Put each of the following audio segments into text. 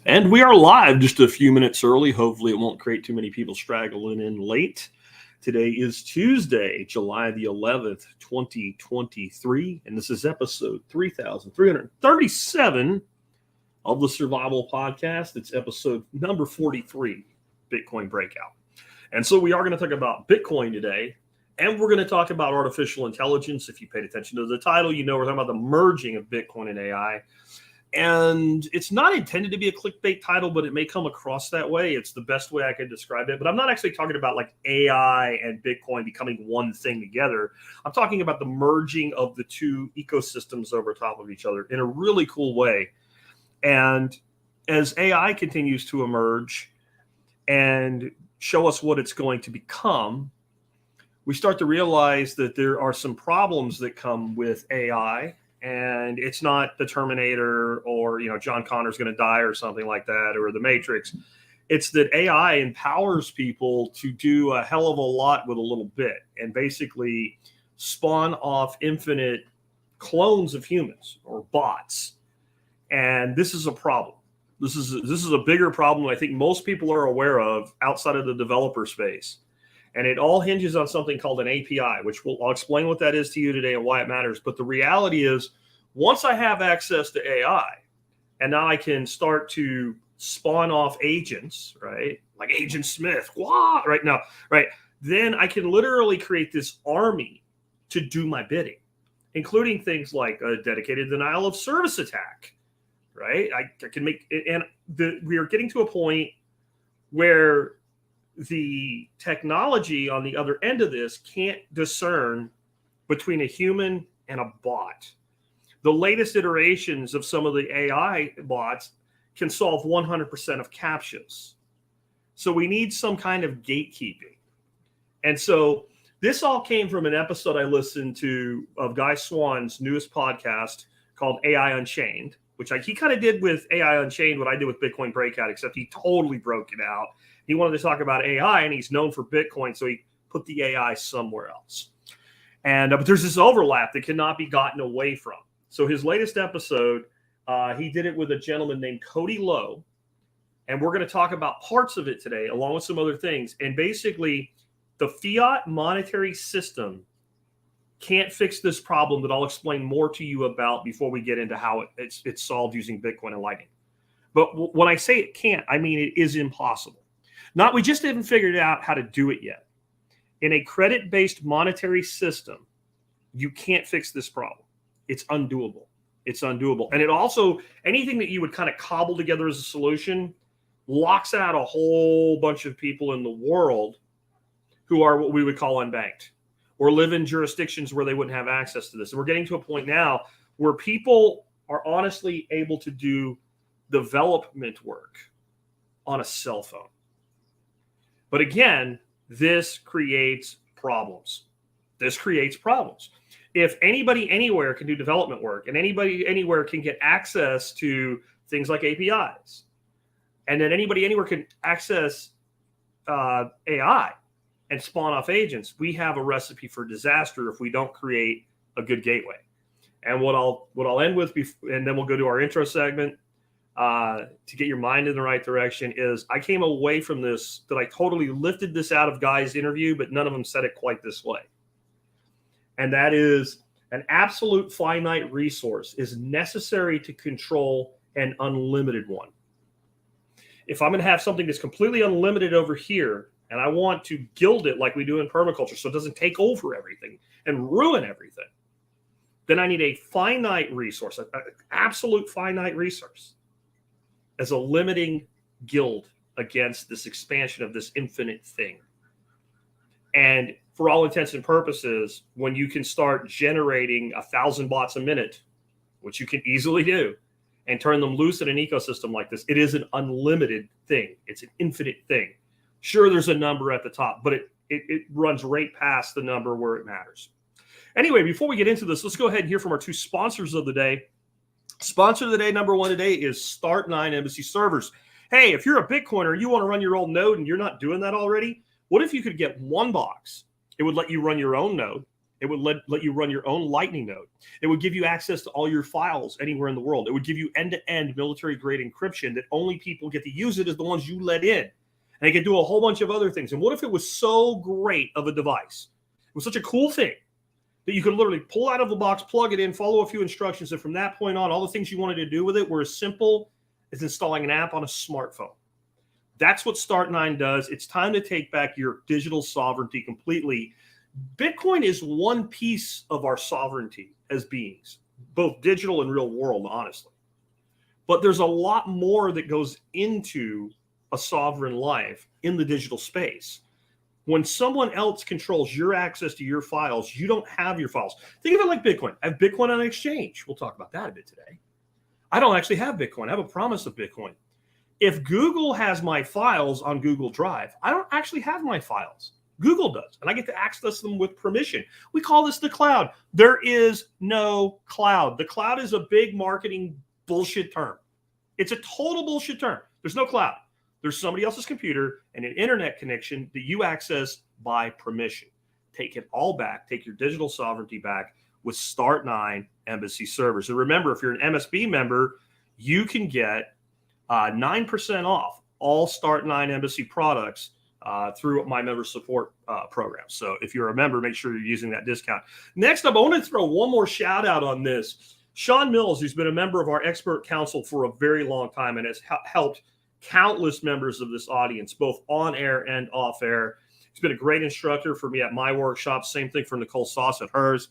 And we are live just a few minutes early. Hopefully, it won't create too many people straggling in late. Today is Tuesday, July the 11th, 2023, and this is episode 3337 of the Survival Podcast. It's episode number 43, Bitcoin Breakout. And so we are going to talk about Bitcoin today, and we're going to talk about artificial intelligence. If you paid attention to the title, you know we're talking about the merging of Bitcoin and AI. And it's not intended to be a clickbait title, but it may come across that way. It's the best way I can describe it. But I'm not actually talking about like AI and Bitcoin becoming one thing together. I'm talking about the merging of the two ecosystems over top of each other in a really cool way. And as AI continues to emerge and show us what it's going to become, we start to realize that there are some problems that come with AI. And it's not the Terminator or, John Connor's going to die or something like that, or the Matrix. It's that AI empowers people to do a hell of a lot with a little bit and basically spawn off infinite clones of humans or bots. And this is a problem. This is a bigger problem I think most people are aware of outside of the developer space. And it all hinges on something called an API, which I'll explain what that is to you today and why it matters. But the reality is, once I have access to AI, and now I can start to spawn off agents, right? Like Agent Smith, right now, right? Then I can literally create this army to do my bidding, including things like a dedicated denial of service attack, right? I can make, and we are getting to a point where the technology on the other end of this can't discern between a human and a bot. The latest iterations of some of the AI bots can solve 100% of CAPTCHAs. So we need some kind of gatekeeping. And so this all came from an episode I listened to of Guy Swann's newest podcast called AI Unchained, which he kind of did with AI Unchained what I did with Bitcoin Breakout, except he totally broke it out. He wanted to talk about AI, and he's known for Bitcoin, so he put the AI somewhere else. And but there's this overlap that cannot be gotten away from. So his latest episode, he did it with a gentleman named Kody Low, and we're going to talk about parts of it today, along with some other things. And basically, the fiat monetary system can't fix this problem that I'll explain more to you about before we get into how it's solved using Bitcoin and Lightning. But when I say it can't, I mean it is impossible. We just haven't figured out how to do it yet. In a credit-based monetary system, you can't fix this problem. It's undoable. It's undoable. And it also, anything that you would kind of cobble together as a solution locks out a whole bunch of people in the world who are what we would call unbanked or live in jurisdictions where they wouldn't have access to this. And we're getting to a point now where people are honestly able to do development work on a cell phone. But again, this creates problems. If anybody anywhere can do development work and anybody anywhere can get access to things like APIs, and then anybody anywhere can access AI and spawn off agents, we have a recipe for disaster if we don't create a good gateway. And what I'll end with, and then we'll go to our intro segment, to get your mind in the right direction, is I came away from this that I totally lifted this out of Guy's interview, but none of them said it quite this way. And that is, an absolute finite resource is necessary to control an unlimited one. If I'm going to have something that's completely unlimited over here, and I want to gild it like we do in permaculture so it doesn't take over everything and ruin everything, then I need a finite resource, an absolute finite resource, as a limiting guild against this expansion of this infinite thing. And for all intents and purposes, when you can start generating 1,000 bots a minute, which you can easily do, and turn them loose in an ecosystem like this, it is an unlimited thing. It's an infinite thing. Sure, there's a number at the top, but it runs right past the number where it matters. Anyway, before we get into this, let's go ahead and hear from our two sponsors of the day. Sponsor of the day, number one today, is Start9 Embassy Servers. Hey, if you're a Bitcoiner and you want to run your own node and you're not doing that already, what if you could get one box? It would let you run your own node. It would let you run your own Lightning node. It would give you access to all your files anywhere in the world. It would give you end-to-end military-grade encryption that only people get to use it as the ones you let in. And it could do a whole bunch of other things. And what if it was so great of a device? It was such a cool thing that you could literally pull out of the box, plug it in, follow a few instructions, and from that point on, all the things you wanted to do with it were as simple as installing an app on a smartphone. That's what Start9 does. It's time to take back your digital sovereignty completely. Bitcoin is one piece of our sovereignty as beings, both digital and real world, honestly. But there's a lot more that goes into a sovereign life in the digital space. When someone else controls your access to your files, you don't have your files. Think of it like Bitcoin. I have Bitcoin on an exchange. We'll talk about that a bit today. I don't actually have Bitcoin. I have a promise of Bitcoin. If Google has my files on Google Drive, I don't actually have my files. Google does, and I get to access them with permission. We call this the cloud. There is no cloud. The cloud is a big marketing bullshit term. It's a total bullshit term. There's no cloud. There's somebody else's computer and an internet connection that you access by permission. Take it all back. Take your digital sovereignty back with Start9 Embassy servers. And remember, if you're an MSB member, you can get 9% off all Start9 Embassy products through my member support program. So if you're a member, make sure you're using that discount. Next up, I want to throw one more shout out on this. Sean Mills, who's been a member of our expert council for a very long time and has helped countless members of this audience, both on air and off air. He's been a great instructor for me at my workshop. Same thing for Nicole Sauce at hers.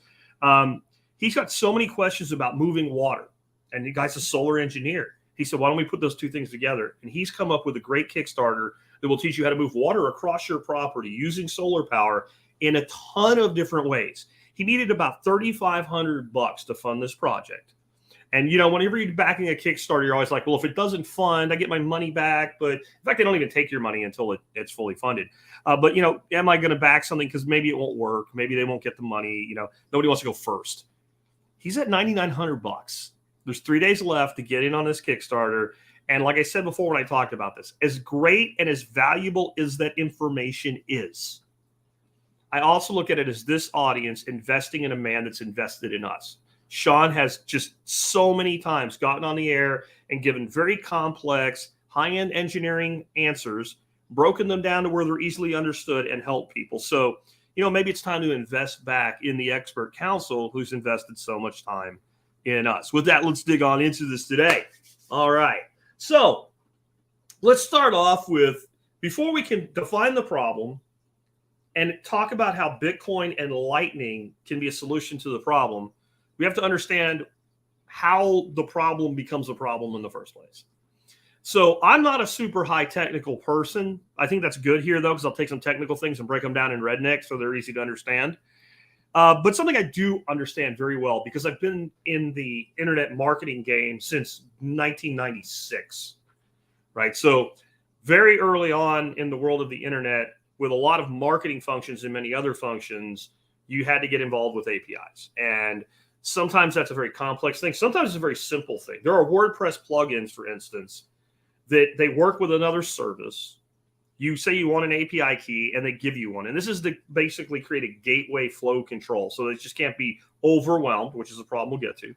He's got so many questions about moving water, and the guy's a solar engineer. He said, why don't we put those two things together? And he's come up with a great Kickstarter that will teach you how to move water across your property using solar power in a ton of different ways. He needed about $3,500 to fund this project. And, you know, whenever you're backing a Kickstarter, you're always like, well, if it doesn't fund, I get my money back. But in fact, they don't even take your money until it's fully funded. But, you know, am I going to back something because maybe it won't work? Maybe they won't get the money. You know, nobody wants to go first. He's at $9,900. There's 3 days left to get in on this Kickstarter. And like I said before when I talked about this, as great and as valuable as that information is, I also look at it as this audience investing in a man that's invested in us. Sean has just so many times gotten on the air and given very complex, high-end engineering answers, broken them down to where they're easily understood and help people. So, you know, maybe it's time to invest back in the expert council who's invested so much time in us. With that, let's dig on into this today. All right. So let's start off with, before we can define the problem and talk about how Bitcoin and Lightning can be a solution to the problem, we have to understand how the problem becomes a problem in the first place. So I'm not a super high technical person. I think that's good here, though, because I'll take some technical things and break them down in redneck so they're easy to understand. But something I do understand very well, because I've been in the internet marketing game since 1996, right? So very early on in the world of the internet, with a lot of marketing functions and many other functions, you had to get involved with APIs. And sometimes that's a very complex thing. Sometimes it's a very simple thing. There are WordPress plugins, for instance, that they work with another service. You say you want an API key, and they give you one. And this is to basically create a gateway flow control so that it just can't be overwhelmed, which is a problem we'll get to.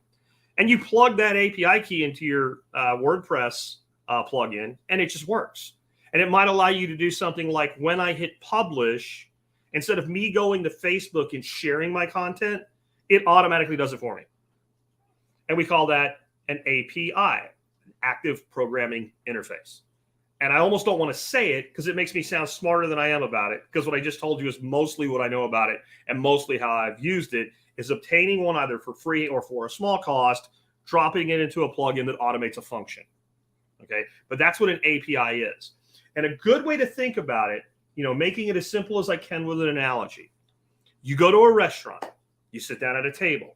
And you plug that API key into your WordPress plugin, and it just works. And it might allow you to do something like, when I hit publish, instead of me going to Facebook and sharing my content, it automatically does it for me. And we call that an API, an active programming interface. And I almost don't want to say it because it makes me sound smarter than I am about it, because what I just told you is mostly what I know about it, and mostly how I've used it is obtaining one either for free or for a small cost, dropping it into a plugin that automates a function. Okay, but that's what an API is. And a good way to think about it, you know, making it as simple as I can with an analogy. You go to a restaurant, you sit down at a table,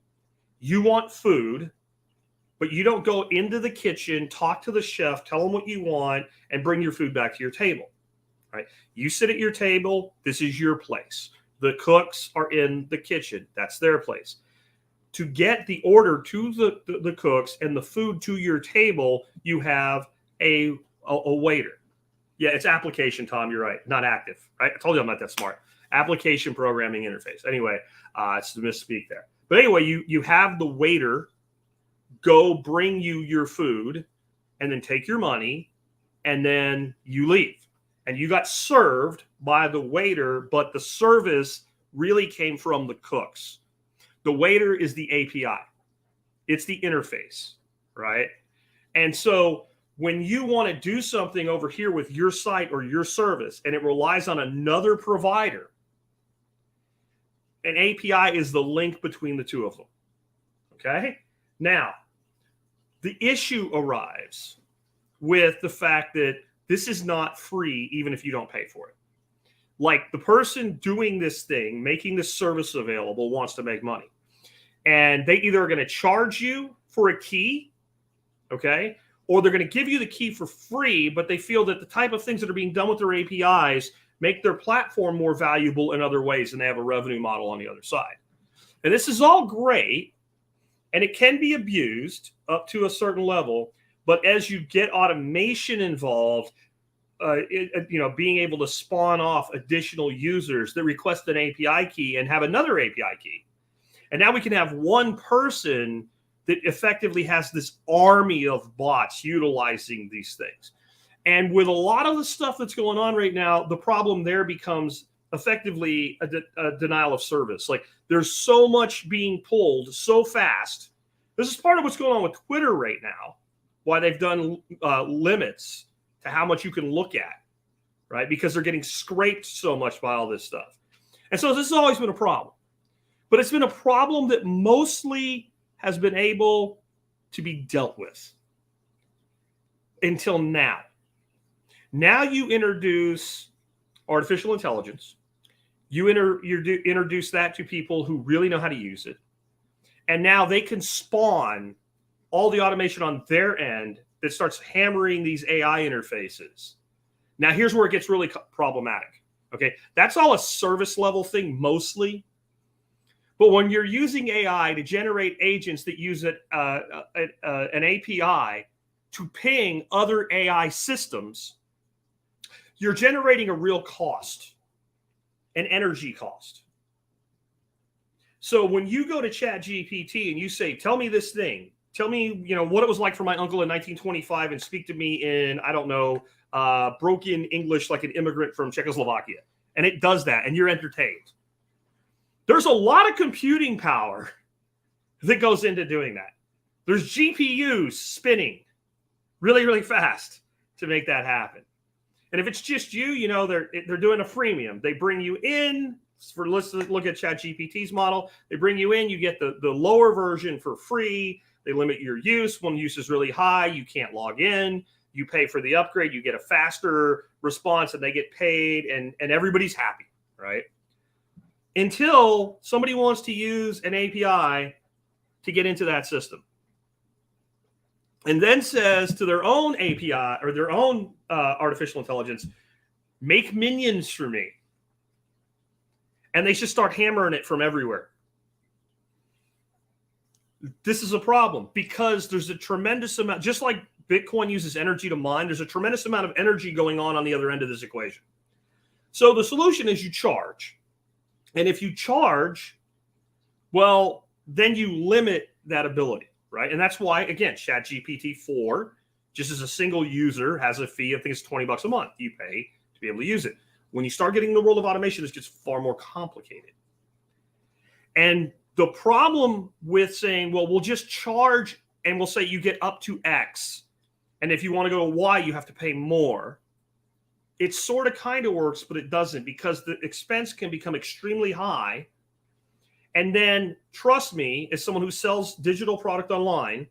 you want food, but you don't go into the kitchen, talk to the chef, tell them what you want, and bring your food back to your table, right? You sit at your table. This is your place. The cooks are in the kitchen. That's their place. To get the order to the cooks and the food to your table, you have a waiter. Yeah, it's application, Tom. You're right. Not active, right? I told you I'm not that smart. Application programming interface. Anyway, it's a misspeak there. But anyway, you have the waiter go bring you your food and then take your money and then you leave. And you got served by the waiter, but the service really came from the cooks. The waiter is the API. It's the interface, right? And so when you want to do something over here with your site or your service and it relies on another provider, an API is the link between the two of them. Okay? Now, the issue arrives with the fact that this is not free even if you don't pay for it. Like the person doing this thing, making this service available, wants to make money. And they either are going to charge you for a key, okay, or they're going to give you the key for free, but they feel that the type of things that are being done with their APIs make their platform more valuable in other ways, and they have a revenue model on the other side. And this is all great, and it can be abused up to a certain level, but as you get automation involved, being able to spawn off additional users that request an API key and have another API key. And now we can have one person that effectively has this army of bots utilizing these things. And with a lot of the stuff that's going on right now, the problem there becomes effectively a denial of service. Like there's so much being pulled so fast. This is part of what's going on with Twitter right now, why they've done limits to how much you can look at, right? Because they're getting scraped so much by all this stuff. And so this has always been a problem. But it's been a problem that mostly has been able to be dealt with until now. Now you introduce artificial intelligence. You introduce that to people who really know how to use it. And now they can spawn all the automation on their end that starts hammering these AI interfaces. Now, here's where it gets really problematic. Okay, that's all a service level thing mostly. But when you're using AI to generate agents that use an API to ping other AI systems, you're generating a real cost, an energy cost. So when you go to ChatGPT and you say, tell me this thing, tell me, what it was like for my uncle in 1925 and speak to me in, I don't know, broken English like an immigrant from Czechoslovakia. And it does that and you're entertained. There's a lot of computing power that goes into doing that. There's GPUs spinning really, really fast to make that happen. And if it's just you, they're doing a freemium. They bring you in. Let's look at ChatGPT's model. They bring you in. You get the lower version for free. They limit your use. When use is really high, you can't log in. You pay for the upgrade. You get a faster response, and they get paid, and everybody's happy, right? Until somebody wants to use an API to get into that system. And then says to their own API or their own artificial intelligence, make minions for me. And they should start hammering it from everywhere. This is a problem because there's a tremendous amount, just like Bitcoin uses energy to mine, there's a tremendous amount of energy going on the other end of this equation. So the solution is you charge. And if you charge, well, then you limit that ability, right? And that's why, again, ChatGPT 4, just as a single user, has a fee. I think it's $20 a month you pay to be able to use it. When you start getting in the world of automation, it gets far more complicated. And the problem with saying, well, we'll just charge and we'll say you get up to X. And if you want to go to Y, you have to pay more. It sort of kind of works, but it doesn't because the expense can become extremely high. And then, trust me, as someone who sells digital product online,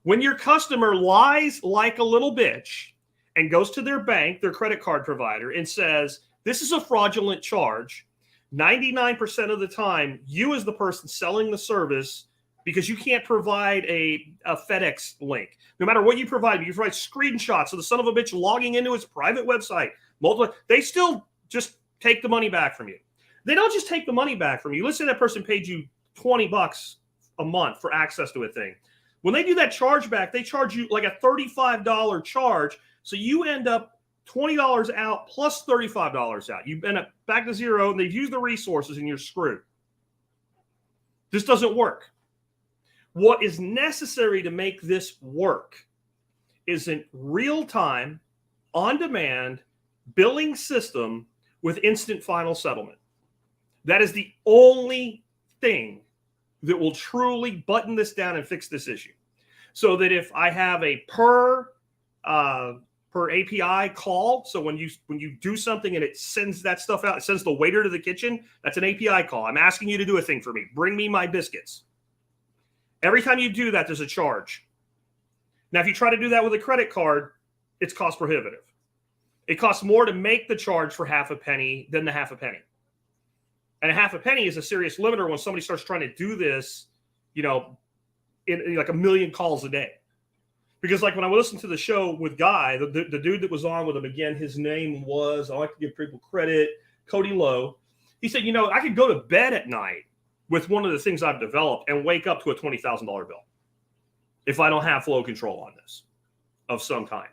when your customer lies like a little bitch and goes to their bank, their credit card provider, and says, this is a fraudulent charge, 99% of the time, you as the person selling the service, because you can't provide a FedEx link. No matter what you provide screenshots of the son of a bitch logging into his private website, they still just take the money back from you. They don't just take the money back from you. Let's say that person paid you $20 a month for access to a thing. When they do that chargeback, they charge you like a $35 charge. So you end up $20 out plus $35 out. You've been back to zero, and they've used the resources, and you're screwed. This doesn't work. What is necessary to make this work is a real-time, on-demand billing system with instant final settlement. That is the only thing that will truly button this down and fix this issue. So that if I have a per API call, so when you do something and it sends that stuff out, it sends the waiter to the kitchen, that's an API call. I'm asking you to do a thing for me. Bring me my biscuits. Every time you do that, there's a charge. Now, if you try to do that with a credit card, it's cost prohibitive. It costs more to make the charge for half a penny than the half a penny. And a half a penny is a serious limiter when somebody starts trying to do this, in like a million calls a day. Because like when I listened to the show with Guy, the dude that was on with him, again, his name was, I like to give people credit, Kody Low. He said, I could go to bed at night with one of the things I've developed and wake up to a $20,000 bill if I don't have flow control on this of some kind.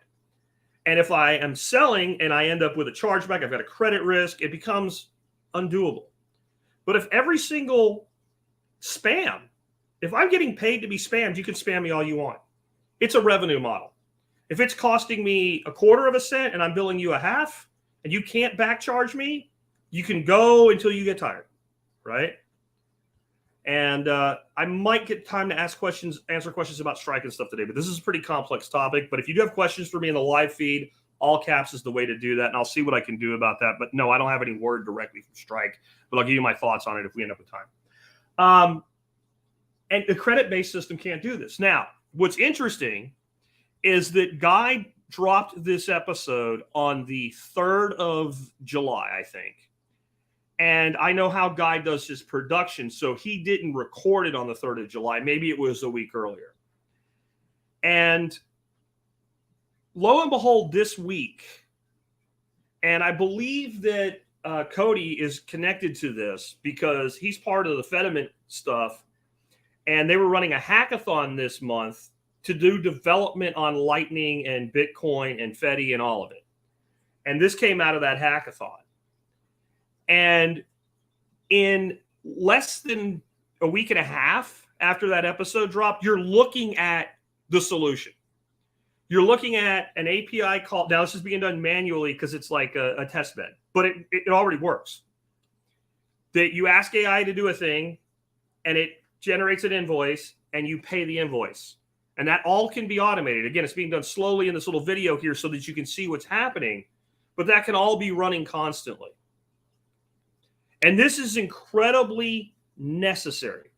And if I am selling and I end up with a chargeback, I've got a credit risk, it becomes undoable. But if every single spam, if I'm getting paid to be spammed, you can spam me all you want. It's a revenue model. If it's costing me 1/4 cent and I'm billing you 1/2 and you can't back charge me, you can go until you get tired, right? And I might get time to answer questions about Strike and stuff today, but this is a pretty complex topic. But if you do have questions for me in the live feed, all caps is the way to do that, and I'll see what I can do about that. But no, I don't have any word directly from Strike, but I'll give you my thoughts on it if we end up with time. And the credit-based system can't do this. Now, what's interesting is that Guy dropped this episode on the 3rd of July, I think. And I know how Guy does his production, so he didn't record it on the 3rd of July. Maybe it was a week earlier. And lo and behold, this week, and I believe that Kody is connected to this because he's part of the Fediment stuff, and they were running a hackathon this month to do development on Lightning and Bitcoin and Fedi and all of it. And this came out of that hackathon. And in less than a week and a half after that episode dropped, you're looking at the solution. You're looking at an API call. Now, this is being done manually because it's like a test bed, but it already works. That you ask AI to do a thing, and it generates an invoice, and you pay the invoice. And that all can be automated. Again, it's being done slowly in this little video here so that you can see what's happening, but that can all be running constantly. And this is incredibly necessary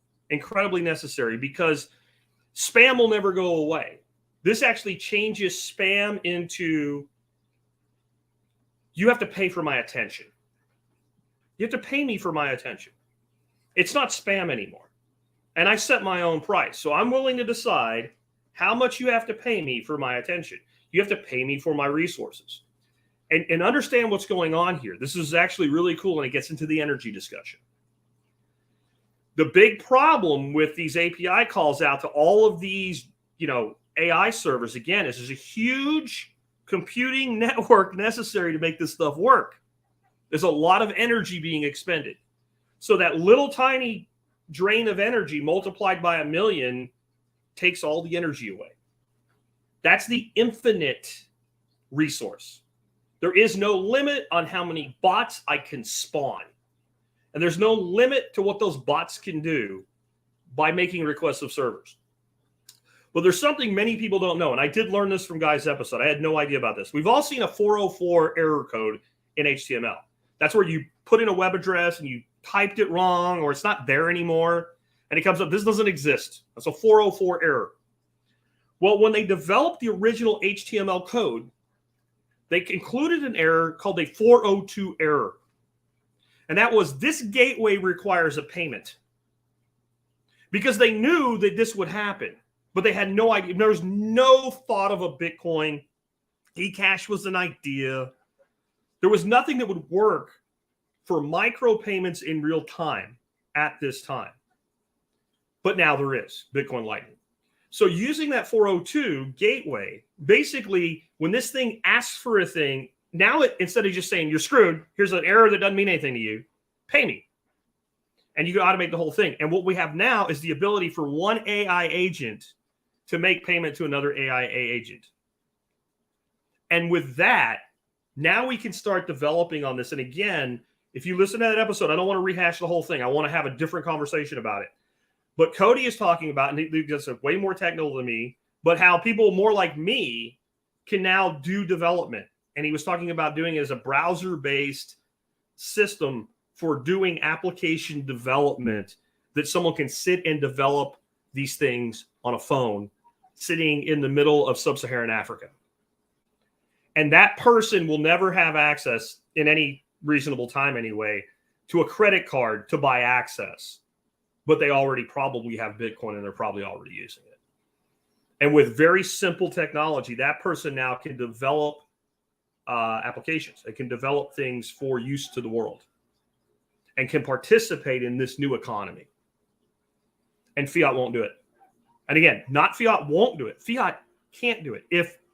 because spam will never go away. This actually changes spam into, you have to pay for my attention. You have to pay me for my attention. It's not spam anymore. And I set my own price. So I'm willing to decide how much you have to pay me for my attention. You have to pay me for my resources. And understand what's going on here. This is actually really cool, and it gets into the energy discussion. The big problem with these API calls out to all of these, AI servers, again, is there's a huge computing network necessary to make this stuff work. There's a lot of energy being expended. So that little tiny drain of energy multiplied by 1,000,000 takes all the energy away. That's the infinite resource. There is no limit on how many bots I can spawn. And there's no limit to what those bots can do by making requests of servers. But there's something many people don't know, and I did learn this from Guy's episode. I had no idea about this. We've all seen a 404 error code in HTML. That's where you put in a web address and you typed it wrong, or it's not there anymore, and it comes up, this doesn't exist. That's a 404 error. Well, when they developed the original HTML code, they included an error called a 402 error. And that was, this gateway requires a payment. Because they knew that this would happen, but they had no idea. There was no thought of a Bitcoin. eCash was an idea. There was nothing that would work for micropayments in real time at this time. But now there is Bitcoin Lightning. So using that 402 gateway, basically, when this thing asks for a thing, now instead of just saying you're screwed, here's an error that doesn't mean anything to you, pay me. And you can automate the whole thing. And what we have now is the ability for one AI agent to make payment to another AI agent. And with that, now we can start developing on this. And again, if you listen to that episode, I don't want to rehash the whole thing. I want to have a different conversation about it. But Kody is talking about, and he gets way more technical than me, but how people more like me can now do development. And he was talking about doing it as a browser-based system for doing application development, that someone can sit and develop these things on a phone sitting in the middle of sub-Saharan Africa. And that person will never have access in any reasonable time anyway to a credit card to buy access. But they already probably have Bitcoin and they're probably already using it. And with very simple technology, that person now can develop applications. They can develop things for use to the world and can participate in this new economy. And fiat won't do it. And again, not fiat won't do it. Fiat can't do it.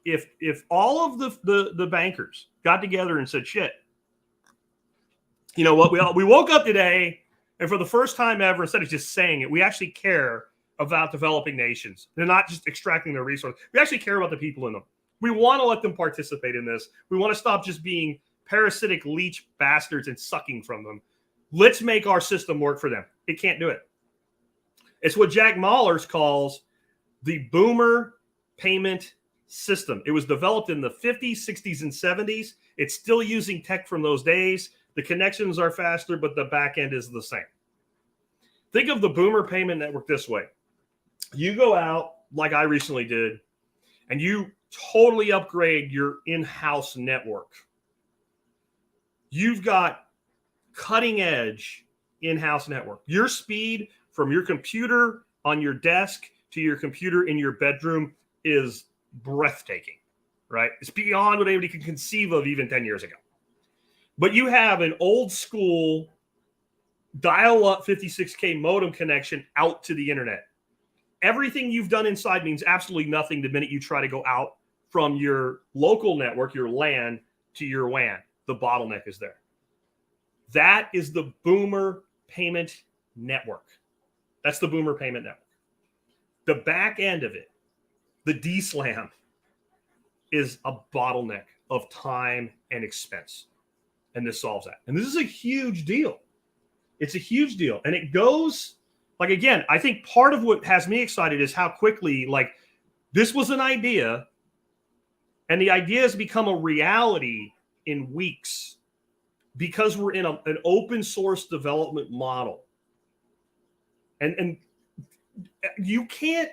If all of the bankers got together and said, shit, you know what, we woke up today and for the first time ever, instead of just saying it, we actually care about developing nations. They're not just extracting their resources. We actually care about the people in them. We want to let them participate in this. We want to stop just being parasitic leech bastards and sucking from them. Let's make our system work for them. It can't do it. It's what Jack Mallers calls the boomer payment system. It was developed in the 50s, 60s, and 70s. It's still using tech from those days. The connections are faster, but the back end is the same. Think of the boomer payment network this way. You go out, like I recently did, and you totally upgrade your in-house network. You've got cutting edge in-house network. Your speed from your computer on your desk to your computer in your bedroom is breathtaking, right? It's beyond what anybody can conceive of even 10 years ago. But you have an old school dial-up 56K modem connection out to the internet. Everything you've done inside means absolutely nothing the minute you try to go out from your local network, your LAN, to your WAN. The bottleneck is there. That is the boomer payment network. That's the boomer payment network. The back end of it, the DSLAM, is a bottleneck of time and expense. And this solves that. And this is a huge deal. It's a huge deal. And it goes, like, again, I think part of what has me excited is how quickly, like, this was an idea, and the idea has become a reality in weeks because we're in an open source development model. And you can't,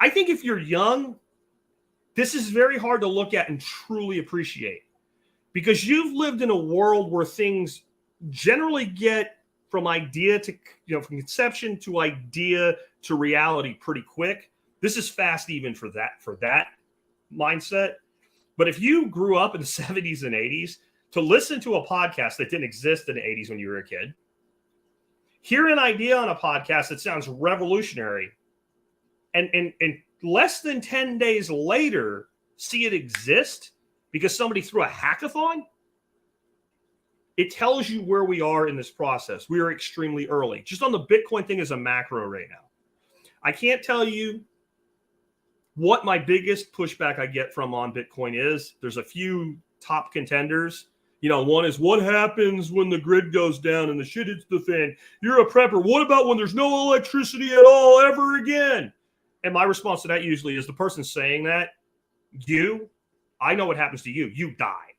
I think if you're young, this is very hard to look at and truly appreciate, because you've lived in a world where things generally get from idea to, from conception to idea to reality pretty quick. This is fast even for that mindset. But if you grew up in the 70s and 80s, to listen to a podcast that didn't exist in the 80s when you were a kid, hear an idea on a podcast that sounds revolutionary, and less than 10 days later, see it exist because somebody threw a hackathon, it tells you where we are in this process. We are extremely early. Just on the Bitcoin thing as a macro right now. I can't tell you what my biggest pushback I get from on Bitcoin is. There's a few top contenders. One is, what happens when the grid goes down and the shit hits the fan? You're a prepper. What about when there's no electricity at all ever again? And my response to that usually is, the person saying that, I know what happens to you. You die.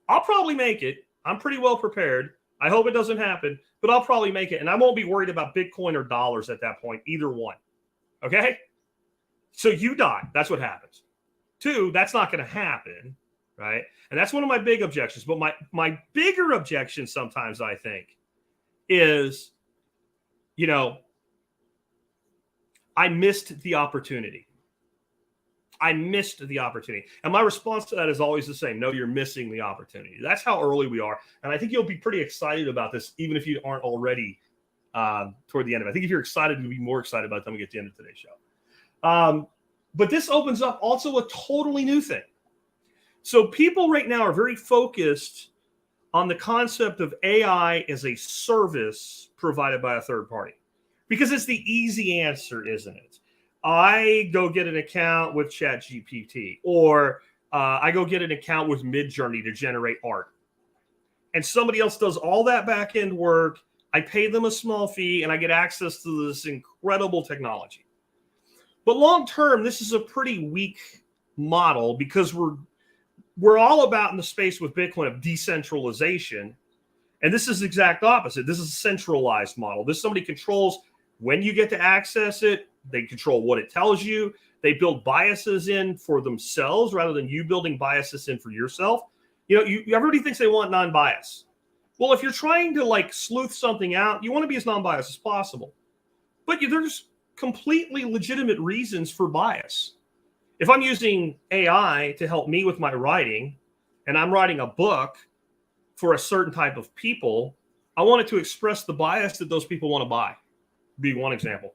I'll probably make it. I'm pretty well prepared. I hope it doesn't happen, but I'll probably make it. And I won't be worried about Bitcoin or dollars at that point, either one. Okay? So you die. That's what happens. 2, that's not going to happen, right? And that's one of my big objections. But my bigger objection sometimes, I think, is, I missed the opportunity. And my response to that is always the same. No, you're missing the opportunity. That's how early we are. And I think you'll be pretty excited about this, even if you aren't already toward the end of it. I think if you're excited, you'll be more excited by the time we get to the end of today's show. But this opens up also a totally new thing. So people right now are very focused on the concept of AI as a service provided by a third party, because it's the easy answer, isn't it? I go get an account with ChatGPT, or I go get an account with Midjourney to generate art, and somebody else does all that back end work. I pay them a small fee, and I get access to this incredible technology. But long term, this is a pretty weak model, because we're all about in the space with Bitcoin of decentralization. And this is the exact opposite. This is a centralized model. This somebody controls when you get to access it. They control what it tells you. They build biases in for themselves rather than you building biases in for yourself. You know, everybody thinks they want non-bias. Well, if you're trying to like sleuth something out, you want to be as non-biased as possible. But there's completely legitimate reasons for bias. If I'm using AI to help me with my writing, and I'm writing a book for a certain type of people, I want it to express the bias that those people want to buy. Be one example.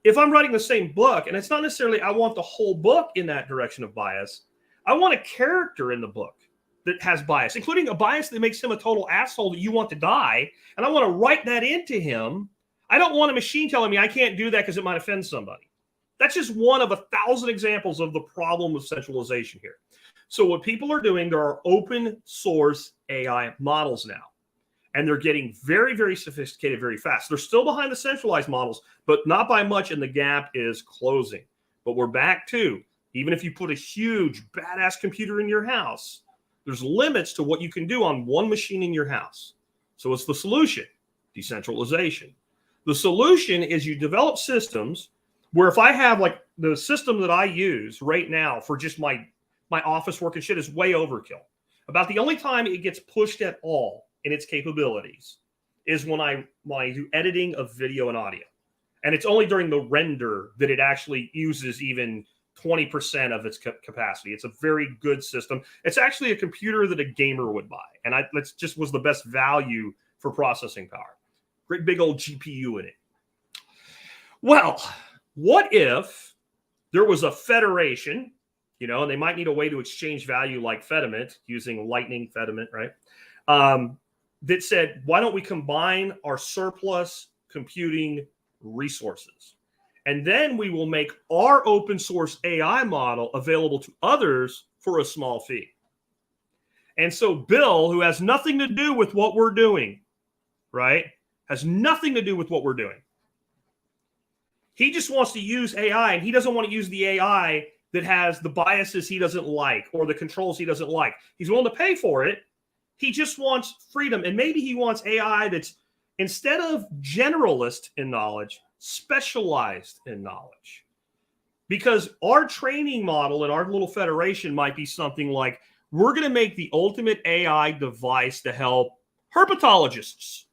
If I'm writing the same book, and it's not necessarily I want the whole book in that direction of bias, I want a character in the book that has bias, including a bias that makes him a total asshole that you want to die, and I want to write that into him. I don't want a machine telling me I can't do that because it might offend somebody. That's just one of 1,000 examples of the problem of centralization here. So what people are doing, there are open source AI models now, and they're getting very, very sophisticated very fast. They're still behind the centralized models, but not by much, and the gap is closing. But we're back to, even if you put a huge badass computer in your house, there's limits to what you can do on one machine in your house. So what's the solution? Decentralization. The solution is you develop systems where if I have like the system that I use right now for just my office work and shit is way overkill. About the only time it gets pushed at all in its capabilities is when I do editing of video and audio. And it's only during the render that it actually uses even 20% of its capacity. It's a very good system. It's actually a computer that a gamer would buy. And that just was the best value for processing power. Great big old GPU in it. Well, what if there was a federation, and they might need a way to exchange value like Fediment, using Lightning Fediment, right? That said, why don't we combine our surplus computing resources? And then we will make our open source AI model available to others for a small fee. And so Bill, who has nothing to do with what we're doing, right? Has nothing to do with what we're doing. He just wants to use AI, and he doesn't want to use the AI that has the biases he doesn't like or the controls he doesn't like. He's willing to pay for it. He just wants freedom. And maybe he wants AI that's, instead of generalist in knowledge, specialized in knowledge. Because our training model in our little federation might be something like, we're going to make the ultimate AI device to help herpetologists,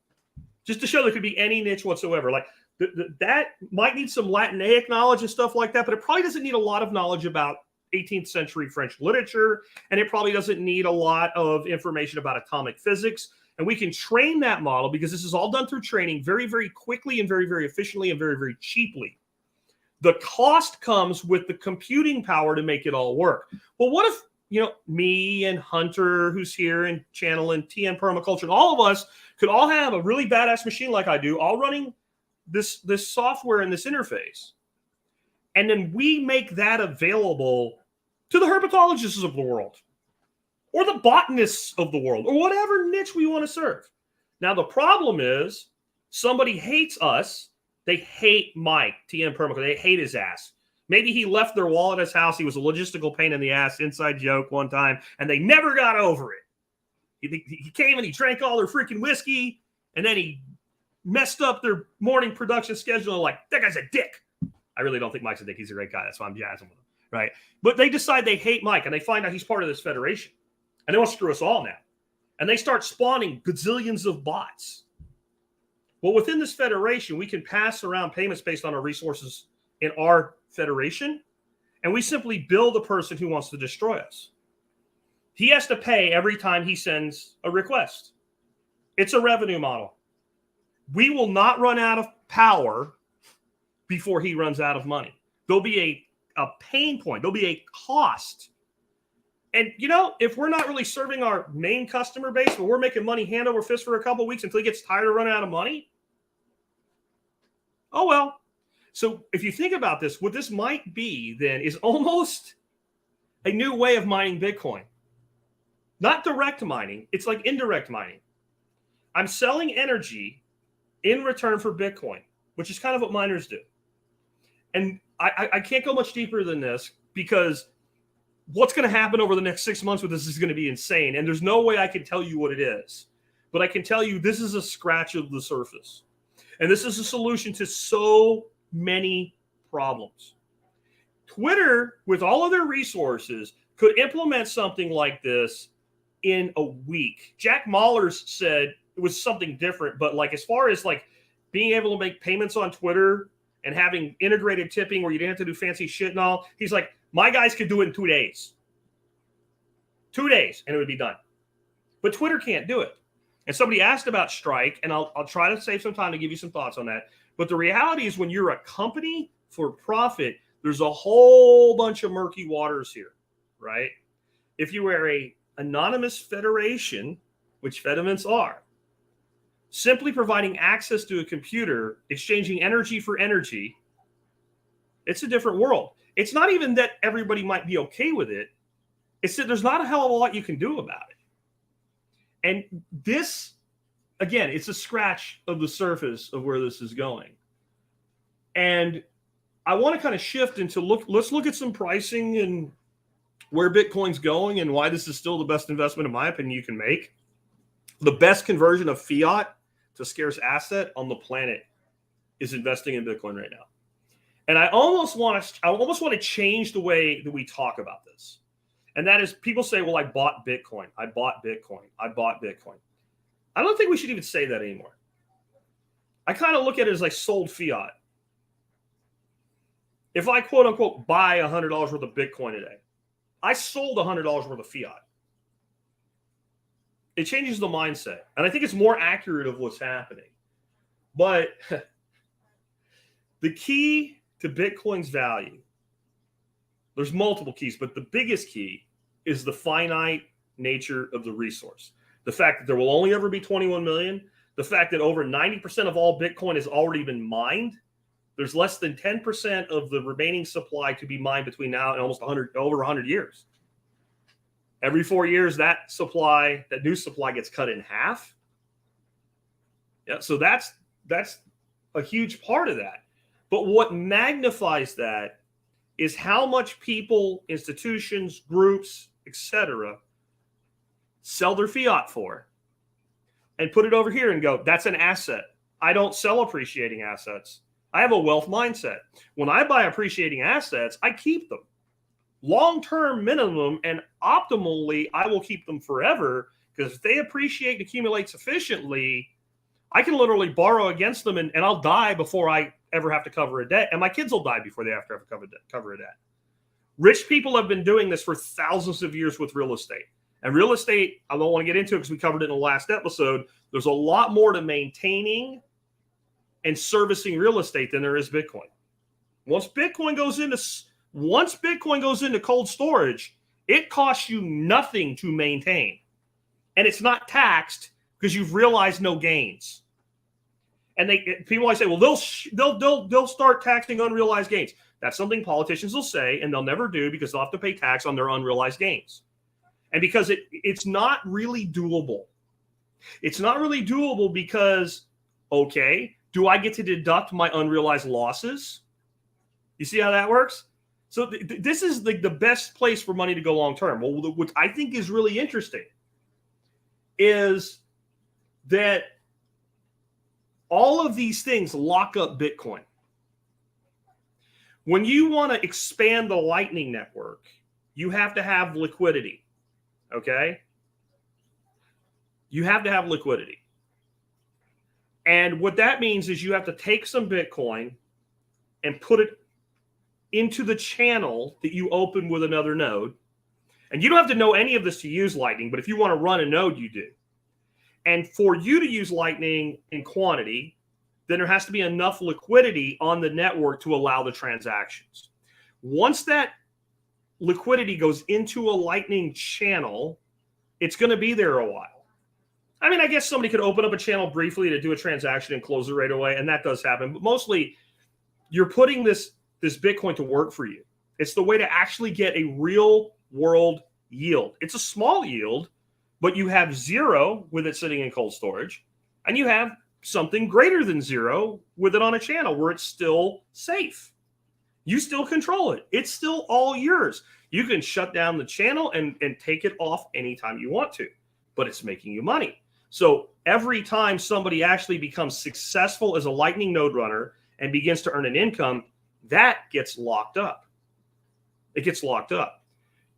just to show there could be any niche whatsoever. Like that might need some Latinaic knowledge and stuff like that, but it probably doesn't need a lot of knowledge about 18th century French literature, and it probably doesn't need a lot of information about atomic physics. And we can train that model, because this is all done through training, very, very quickly and very, very efficiently and very, very cheaply. The cost comes with the computing power to make it all work. Well, what if, me and Hunter, who's here, and Channel and TN Permaculture, and all of us could all have a really badass machine like I do, all running this software and this interface. And then we make that available to the herpetologists of the world, or the botanists of the world, or whatever niche we want to serve. Now, the problem is somebody hates us. They hate Mike, TN Permaculture. They hate his ass. Maybe he left their wall at his house. He was a logistical pain in the ass, inside joke one time, and they never got over it. He came and he drank all their freaking whiskey, and then he messed up their morning production schedule. And like, that guy's a dick. I really don't think Mike's a dick. He's a great guy. That's why I'm jazzing with him, right? But they decide they hate Mike, and they find out he's part of this federation. And they want to screw us all now. And they start spawning gazillions of bots. Well, within this federation, we can pass around payments based on our resources in our federation, and we simply bill the person who wants to destroy us. He has to pay every time he sends a request. It's a revenue model. We will not run out of power before he runs out of money. There'll be a pain point. There'll be a cost. And, you know, if we're not really serving our main customer base, but we're making money hand over fist for a couple of weeks until he gets tired of running out of money, oh, well. So if you think about this, what this might be then is almost a new way of mining Bitcoin. Not direct mining. It's like indirect mining. I'm selling energy in return for Bitcoin, which is kind of what miners do. And I can't go much deeper than this because what's going to happen over the next 6 months with this is going to be insane. And there's no way I can tell you what it is. But I can tell you this is a scratch of the surface. And this is a solution to so many problems. Twitter, with all of their resources, could implement something like this in a week. Jack Mallers said it was something different, but like as far as like being able to make payments on Twitter and having integrated tipping where you didn't have to do fancy shit and all, he's like, my guys could do it in 2 days. 2 days, and it would be done. But Twitter can't do it. And somebody asked about Strike, and I'll try to save some time to give you some thoughts on that. But the reality is when you're a company for profit, there's a whole bunch of murky waters here, right? If you were a anonymous federation, which fediments are, simply providing access to a computer, exchanging energy for energy, it's a different world. It's not even that everybody might be okay with it. It's that there's not a hell of a lot you can do about it. And this, again, it's a scratch of the surface of where this is going. And I want to kind of shift into let's look at some pricing and where Bitcoin's going and why this is still the best investment, in my opinion, you can make. The best conversion of fiat to scarce asset on the planet is investing in Bitcoin right now. And I almost want to change the way that we talk about this. And that is, people say, well, I bought Bitcoin. I bought Bitcoin. I bought Bitcoin. I don't think we should even say that anymore. I kind of look at it as I sold fiat. If I, quote unquote, buy $100 worth of Bitcoin today, I sold $100 worth of fiat. It changes the mindset. And I think it's more accurate of what's happening. But the key to Bitcoin's value, there's multiple keys, but the biggest key is the finite nature of the resource. The fact that there will only ever be 21 million, the fact that over 90% of all Bitcoin has already been mined. There's less than 10% of the remaining supply to be mined between now and almost over 100 years. Every 4 years, that new supply gets cut in half. Yeah, so that's a huge part of that. But what magnifies that is how much people, institutions, groups, etc., sell their fiat for and put it over here and go, that's an asset. I don't sell appreciating assets. I have a wealth mindset. When I buy appreciating assets, I keep them. Long-term minimum and optimally, I will keep them forever because if they appreciate and accumulate sufficiently, I can literally borrow against them and I'll die before I ever have to cover a debt. And my kids will die before they have to cover a debt. Rich people have been doing this for thousands of years with real estate. And real estate, I don't want to get into it because we covered it in the last episode. There's a lot more to maintaining and servicing real estate than there is Bitcoin. Once Bitcoin goes into cold storage, it costs you nothing to maintain. And it's not taxed because you've realized no gains. And people always say, well, they'll start taxing unrealized gains. That's something politicians will say, and they'll never do because they'll have to pay tax on their unrealized gains. And because it's not really doable. It's not really doable because, okay, do I get to deduct my unrealized losses? You see how that works? So this is the best place for money to go long term. Well, what I think is really interesting is that all of these things lock up Bitcoin. When you want to expand the Lightning Network, you have to have liquidity. Okay? You have to have liquidity. And what that means is you have to take some Bitcoin and put it into the channel that you open with another node. And you don't have to know any of this to use Lightning, but if you want to run a node, you do. And for you to use Lightning in quantity, then there has to be enough liquidity on the network to allow the transactions. Once that liquidity goes into a Lightning channel, it's going to be there a while. I mean, I guess somebody could open up a channel briefly to do a transaction and close it right away, and that does happen. But mostly, you're putting this Bitcoin to work for you. It's the way to actually get a real-world yield. It's a small yield, but you have zero with it sitting in cold storage, and you have something greater than zero with it on a channel where it's still safe. You still control it. It's still all yours. You can shut down the channel and take it off anytime you want to, but it's making you money. So every time somebody actually becomes successful as a Lightning node runner and begins to earn an income, that gets locked up. It gets locked up.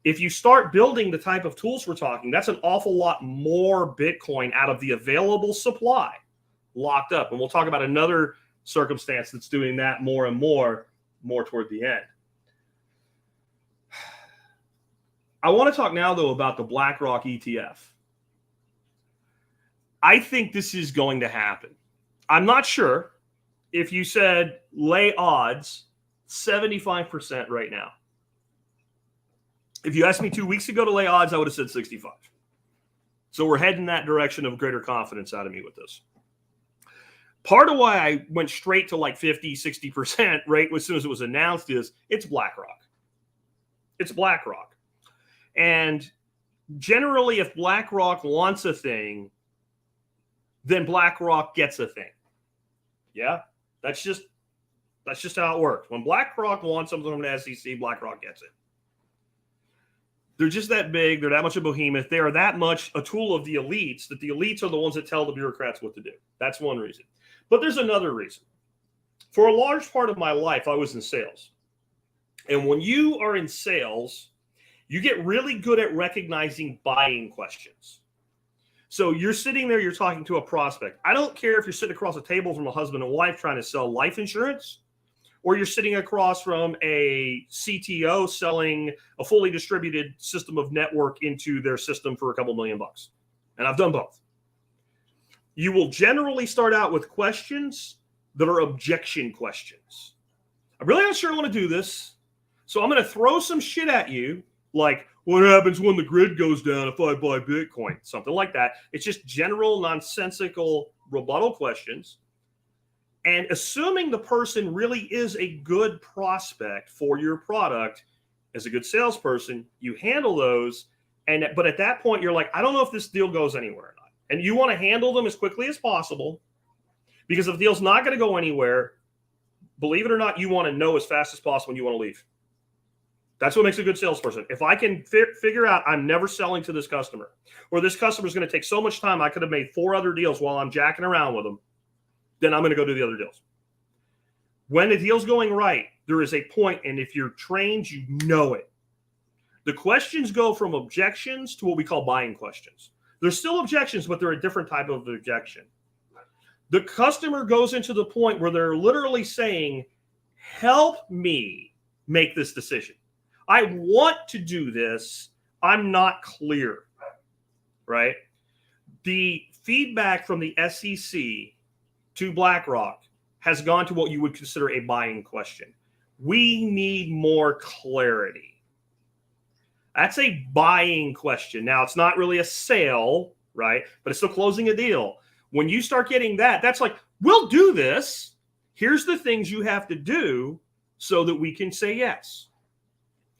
If you start building the type of tools we're talking, that's an awful lot more Bitcoin out of the available supply locked up. And we'll talk about another circumstance that's doing that more and more toward the end. I want to talk now, though, about the BlackRock ETF. I think this is going to happen. I'm not sure. If you said lay odds, 75% right now. If you asked me 2 weeks ago to lay odds, I would have said 65. So we're heading that direction of greater confidence out of me with this. Part of why I went straight to like 50, 60% right as soon as it was announced is it's BlackRock. It's BlackRock. And generally, if BlackRock wants a thing, then BlackRock gets a thing. Yeah, that's just how it works. When BlackRock wants something from the SEC, BlackRock gets it. They're just that big. They're that much a behemoth. They are that much a tool of the elites that the elites are the ones that tell the bureaucrats what to do. That's one reason. But there's another reason. For a large part of my life, I was in sales. And when you are in sales, you get really good at recognizing buying questions. So you're sitting there, you're talking to a prospect. I don't care if you're sitting across a table from a husband and wife trying to sell life insurance, or you're sitting across from a CTO selling a fully distributed system of network into their system for a couple $1 million. And I've done both. You will generally start out with questions that are objection questions. I'm really not sure I want to do this, so I'm going to throw some shit at you, like, what happens when the grid goes down if I buy Bitcoin? Something like that. It's just general, nonsensical rebuttal questions. And assuming the person really is a good prospect for your product, as a good salesperson, you handle those. But at that point, you're like, I don't know if this deal goes anywhere or not. And you want to handle them as quickly as possible, because if the deal's not going to go anywhere, believe it or not, you want to know as fast as possible when you want to leave. That's what makes a good salesperson. If I can figure out I'm never selling to this customer, or this customer is going to take so much time, I could have made 4 other deals while I'm jacking around with them, then I'm going to go do the other deals. When the deal's going right, there is a point, and if you're trained, you know it. The questions go from objections to what we call buying questions. They're still objections, but they're a different type of objection. The customer goes into the point where they're literally saying, help me make this decision. I want to do this. I'm not clear, right? The feedback from the SEC to BlackRock has gone to what you would consider a buying question. We need more clarity. That's a buying question. Now, it's not really a sale, right? But it's still closing a deal. When you start getting that, that's like, we'll do this. Here's the things you have to do so that we can say yes.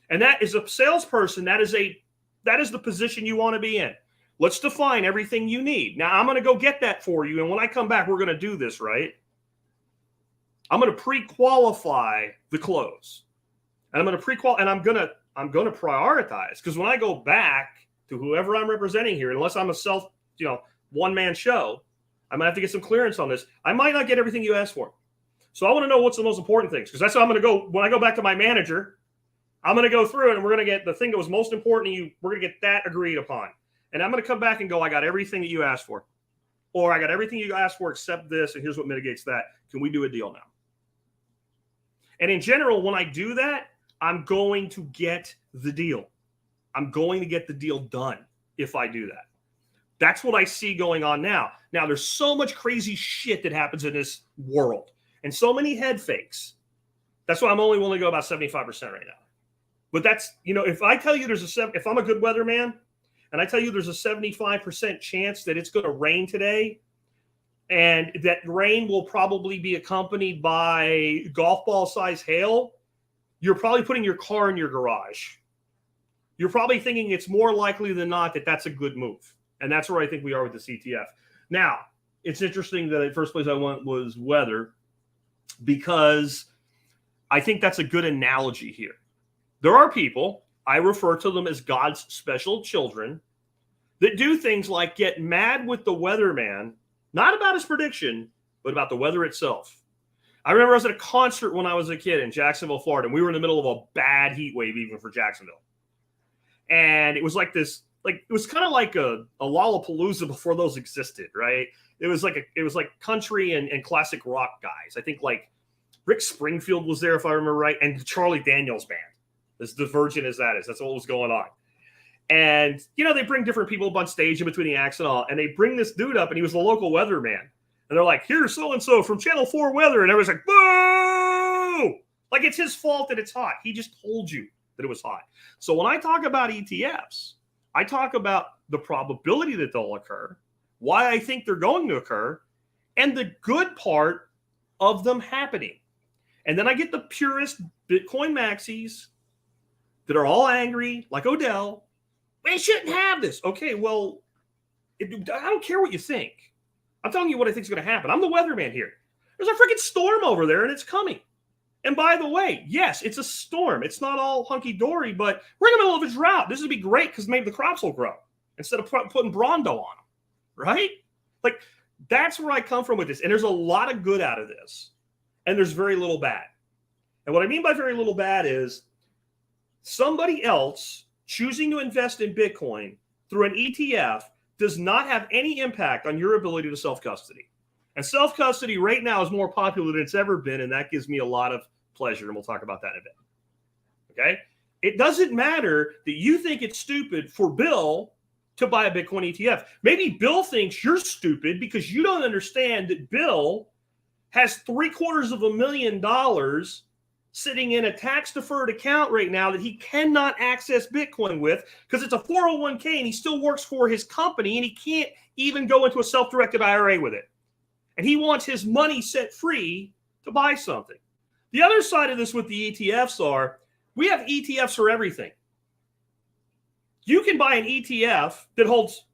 And that is a salesperson. That is the position you want to be in. Let's define everything you need. Now, I'm going to go get that for you. And when I come back, we're going to do this, right? I'm going to pre-qualify the close. And I'm going to pre-qualify, and I'm going to prioritize. Because when I go back to whoever I'm representing here, unless I'm a one-man show, I'm going to have to get some clearance on this. I might not get everything you asked for. So I want to know what's the most important things. Because that's how I'm going to go. When I go back to my manager, I'm going to go through it, and we're going to get the thing that was most important to you. We're going to get that agreed upon. And I'm going to come back and go, I got everything that you asked for. Or I got everything you asked for except this, and here's what mitigates that. Can we do a deal now? And in general, when I do that, I'm going to get the deal. I'm going to get the deal done if I do that. That's what I see going on now. Now, there's so much crazy shit that happens in this world and so many head fakes. That's why I'm only willing to go about 75% right now. But that's, if I tell you if I'm a good weatherman and I tell you there's a 75% chance that it's going to rain today, and that rain will probably be accompanied by golf ball size hail, you're probably putting your car in your garage. You're probably thinking it's more likely than not that that's a good move. And that's where I think we are with this ETF. Now, it's interesting that the first place I went was weather, because I think that's a good analogy here. There are people, I refer to them as God's special children, that do things like get mad with the weatherman, not about his prediction, but about the weather itself. I remember I was at a concert when I was a kid in Jacksonville, Florida, and we were in the middle of a bad heat wave even for Jacksonville. And it was like this, it was kind of like a Lollapalooza before those existed, right? It was like country and classic rock guys. I think like Rick Springfield was there, if I remember right, and Charlie Daniels Band. As divergent as that is, that's what was going on. And, they bring different people up on stage in between the acts and all, and they bring this dude up, and he was the local weatherman. And they're like, here's so-and-so from Channel 4 Weather. And everyone's like, boo! Like it's his fault that it's hot. He just told you that it was hot. So when I talk about ETFs, I talk about the probability that they'll occur, why I think they're going to occur, and the good part of them happening. And then I get the purest Bitcoin maxis that are all angry, like Odell. We shouldn't have this. Okay, well, I don't care what you think. I'm telling you what I think is going to happen. I'm the weatherman here. There's a freaking storm over there, and it's coming. And by the way, yes, it's a storm. It's not all hunky-dory, but we're in the middle of a drought. This would be great because maybe the crops will grow instead of putting Brondo on them, right? Like, that's where I come from with this. And there's a lot of good out of this, and there's very little bad. And what I mean by very little bad is somebody else choosing to invest in Bitcoin through an ETF does not have any impact on your ability to self-custody. And self-custody right now is more popular than it's ever been, and that gives me a lot of pleasure, and we'll talk about that in a bit. Okay? It doesn't matter that you think it's stupid for Bill to buy a Bitcoin ETF. Maybe Bill thinks you're stupid because you don't understand that Bill has $750,000 sitting in a tax-deferred account right now that he cannot access Bitcoin with because it's a 401k and he still works for his company and he can't even go into a self-directed IRA with it. And he wants his money set free to buy something. The other side of this with the ETFs are, we have ETFs for everything. You can buy an ETF that holds,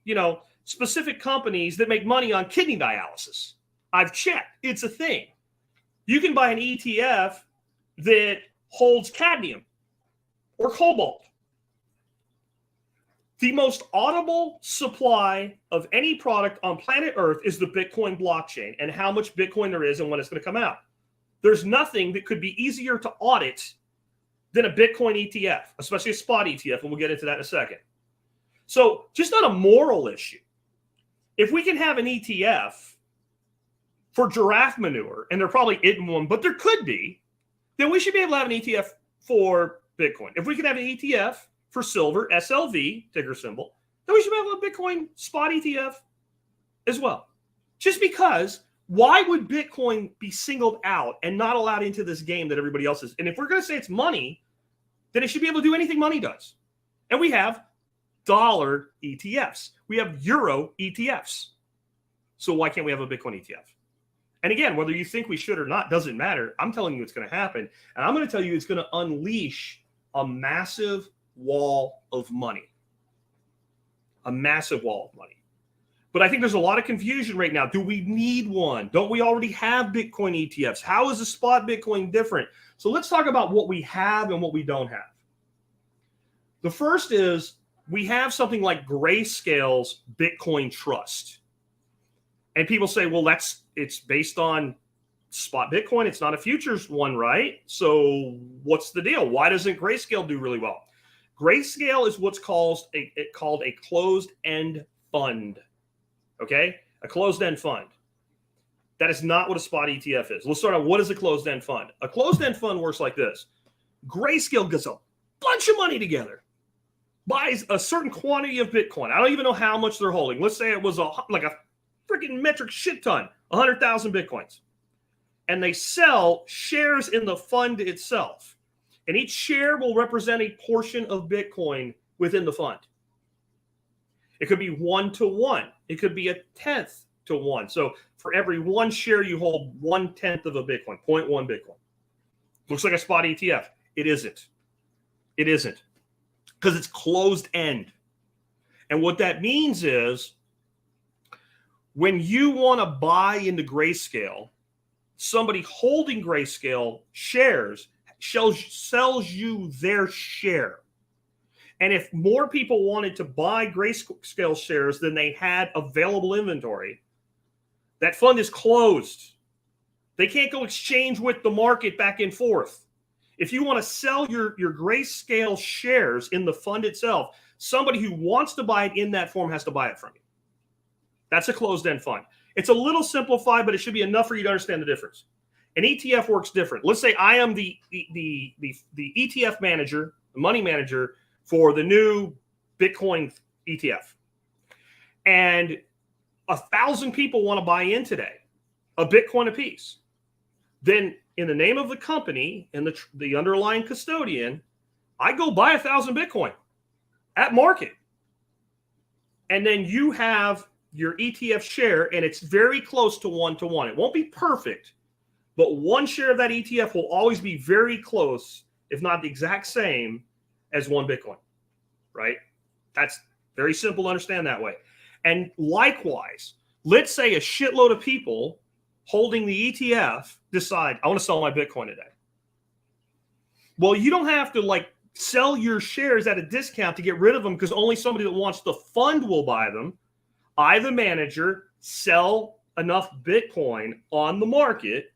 specific companies that make money on kidney dialysis. I've checked. It's a thing. You can buy an ETF that holds cadmium or cobalt. The most audible supply of any product on planet Earth is the Bitcoin blockchain and how much Bitcoin there is and when it's going to come out. There's nothing that could be easier to audit than a Bitcoin ETF, especially a spot ETF, and we'll get into that in a second. So just not a moral issue. If we can have an ETF for giraffe manure, and there probably isn't one, but there could be, then we should be able to have an ETF for Bitcoin. If we can have an ETF for silver, SLV, ticker symbol, then we should be able to have a Bitcoin spot ETF as well. Just because, why would Bitcoin be singled out and not allowed into this game that everybody else is? And if we're going to say it's money, then it should be able to do anything money does. And we have dollar ETFs. We have euro ETFs. So why can't we have a Bitcoin ETF? And again, whether you think we should or not doesn't matter. I'm telling you it's going to happen. And I'm going to tell you it's going to unleash a massive wall of money. A massive wall of money. But I think there's a lot of confusion right now. Do we need one? Don't we already have Bitcoin ETFs? How is the spot Bitcoin different? So let's talk about what we have and what we don't have. The first is we have something like Grayscale's Bitcoin Trust. And people say, well, it's based on spot Bitcoin. It's not a futures one, right? So what's the deal? Why doesn't Grayscale do really well? Grayscale is what's called a closed-end fund. Okay? A closed-end fund. That is not what a spot ETF is. Let's start out. What is a closed-end fund? A closed-end fund works like this. Grayscale gets a bunch of money together, buys a certain quantity of Bitcoin. I don't even know how much they're holding. Let's say it was like a freaking metric shit ton, 100,000 Bitcoins. And they sell shares in the fund itself. And each share will represent a portion of Bitcoin within the fund. It could be 1 to 1. It could be 1/10 to 1. So for every one share, you hold 1/10 of a Bitcoin, 0.1 Bitcoin. Looks like a spot ETF. It isn't. It isn't. Because it's closed end. And what that means is when you want to buy into Grayscale, somebody holding Grayscale shares sells you their share. And if more people wanted to buy Grayscale shares than they had available inventory, that fund is closed. They can't go exchange with the market back and forth. If you want to sell your Grayscale shares in the fund itself, somebody who wants to buy it in that form has to buy it from you. That's a closed-end fund. It's a little simplified, but it should be enough for you to understand the difference. An ETF works different. Let's say I am the ETF manager, the money manager for the new Bitcoin ETF. And 1,000 people want to buy in today, a Bitcoin apiece. Then in the name of the company and the underlying custodian, I go buy 1,000 Bitcoin at market. And then you have your ETF share, and it's very close to 1 to 1. It won't be perfect, but one share of that ETF will always be very close, if not the exact same, as one Bitcoin, right? That's very simple to understand that way. And likewise, let's say a shitload of people holding the ETF decide, I want to sell my Bitcoin today. Well, you don't have to sell your shares at a discount to get rid of them because only somebody that wants the fund will buy them. I, the manager, sell enough Bitcoin on the market,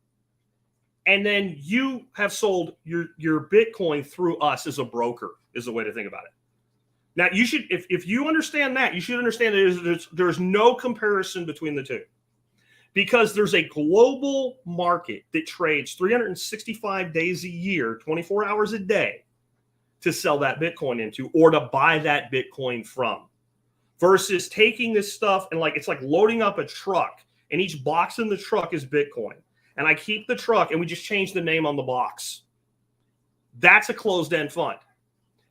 and then you have sold your Bitcoin through us as a broker, is the way to think about it. Now, you should, if you understand that, you should understand that there's no comparison between the two. Because there's a global market that trades 365 days a year, 24 hours a day, to sell that Bitcoin into or to buy that Bitcoin from. Versus taking this stuff and it's like loading up a truck, and each box in the truck is Bitcoin. And I keep the truck and we just change the name on the box. That's a closed-end fund.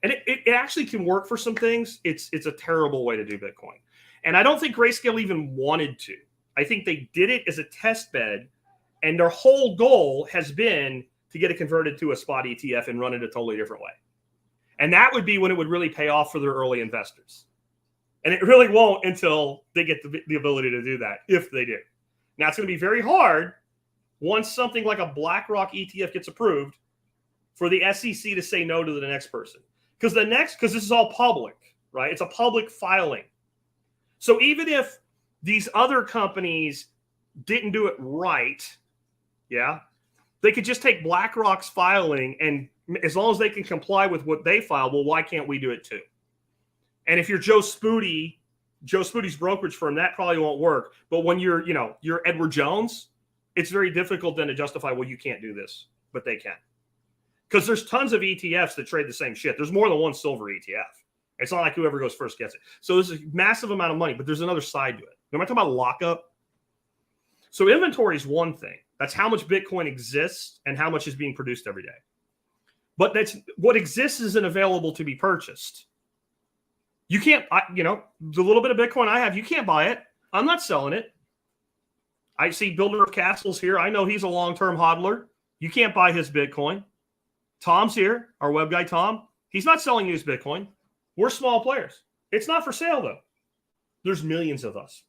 And it actually can work for some things. It's a terrible way to do Bitcoin. And I don't think Grayscale even wanted to. I think they did it as a test bed, and their whole goal has been to get it converted to a spot ETF and run it a totally different way. And that would be when it would really pay off for their early investors. And it really won't until they get the ability to do that, if they do. Now, it's going to be very hard once something like a BlackRock ETF gets approved for the SEC to say no to the next person. Because this is all public, right? It's a public filing. So even if these other companies didn't do it right, yeah, they could just take BlackRock's filing, and as long as they can comply with what they file, well, why can't we do it too? And if you're Joe Spoody's brokerage firm, that probably won't work. But when you're Edward Jones, it's very difficult then to justify, well, you can't do this, but they can. Because there's tons of ETFs that trade the same shit. There's more than one silver ETF. It's not like whoever goes first gets it. So there's a massive amount of money, but there's another side to it. Am I talking about lockup? So inventory is one thing. That's how much Bitcoin exists and how much is being produced every day. But that's what exists isn't available to be purchased. You can't, the little bit of Bitcoin I have, you can't buy it. I'm not selling it. I see Builder of Castles here. I know he's a long-term hodler. You can't buy his Bitcoin. Tom's here, our web guy Tom. He's not selling his Bitcoin. We're small players. It's not for sale, though. There's millions of us.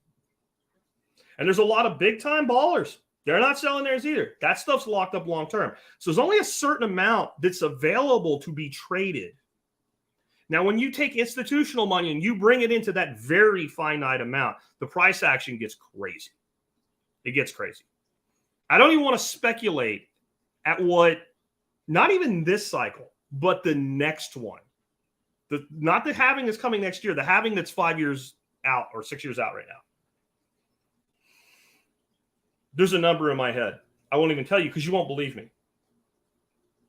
And there's a lot of big-time ballers. They're not selling theirs either. That stuff's locked up long-term. So there's only a certain amount that's available to be traded. Now, when you take institutional money and you bring it into that very finite amount, the price action gets crazy. It gets crazy. I don't even want to speculate at what, not even this cycle, but the next one. Not the halving that's coming next year, the halving that's 5 years out or 6 years out right now. There's a number in my head. I won't even tell you because you won't believe me.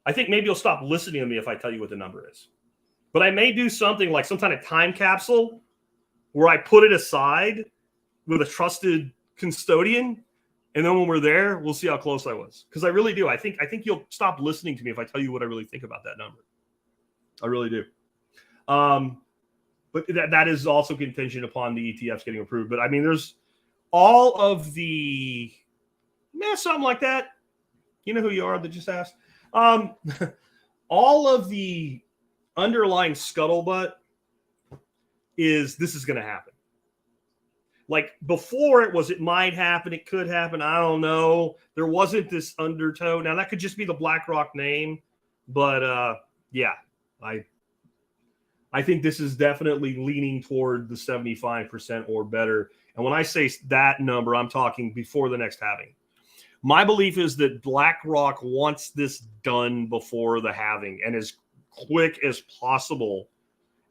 I think maybe you'll stop listening to me if I tell you what the number is. But I may do something like some kind of time capsule where I put it aside with a trusted custodian, And then when we're there, we'll see how close I was. Because I really do. I think you'll stop listening to me if I tell you what I really think about that number. I really do. But that is also contingent upon the ETFs getting approved. But I mean, there's all of the something like that. You know who you are that just asked. All of the underlying scuttlebutt is this is going to happen. Like before it might happen, it could happen. I don't know. There wasn't this undertow. Now that could just be the BlackRock name, but yeah, I think this is definitely leaning toward the 75% or better. And when I say that number, I'm talking before the next halving. My belief is that BlackRock wants this done before the halving and as quick as possible.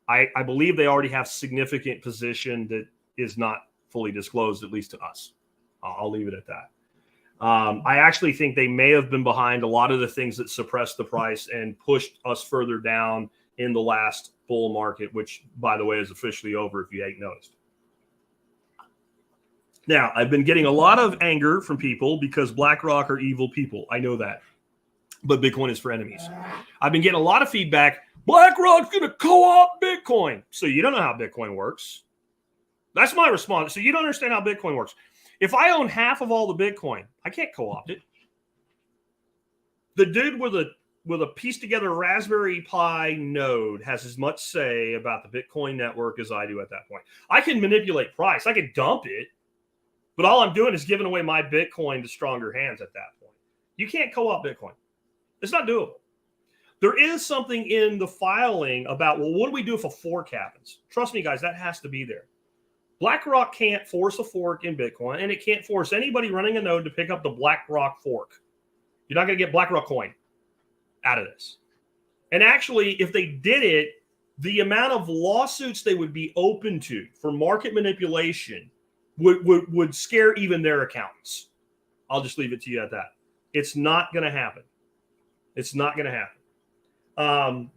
I believe they already have significant position that is not fully disclosed, at least to us. I'll leave it at that. I actually think they may have been behind a lot of the things that suppressed the price and pushed us further down in the last bull market, which, by the way, is officially over if you ain't noticed. Now, I've been getting a lot of anger from people because BlackRock are evil people. I know that. But Bitcoin is for enemies. I've been getting a lot of feedback. BlackRock's going to co-opt Bitcoin. So you don't know how Bitcoin works. That's my response. So you don't understand how Bitcoin works. If I own half of all the Bitcoin, I can't co-opt it. The dude with a pieced together Raspberry Pi node has as much say about the Bitcoin network as I do at that point. I can manipulate price. I can dump it. But all I'm doing is giving away my Bitcoin to stronger hands at that point. You can't co-opt Bitcoin. It's not doable. There is something in the filing about, well, what do we do if a fork happens? Trust me, guys, that has to be there. BlackRock can't force a fork in Bitcoin, and it can't force anybody running a node to pick up the BlackRock fork. You're not going to get BlackRock coin out of this. And actually, if they did it, the amount of lawsuits they would be open to for market manipulation would scare even their accountants. I'll just leave it to you at that. It's not going to happen. It's not going to happen.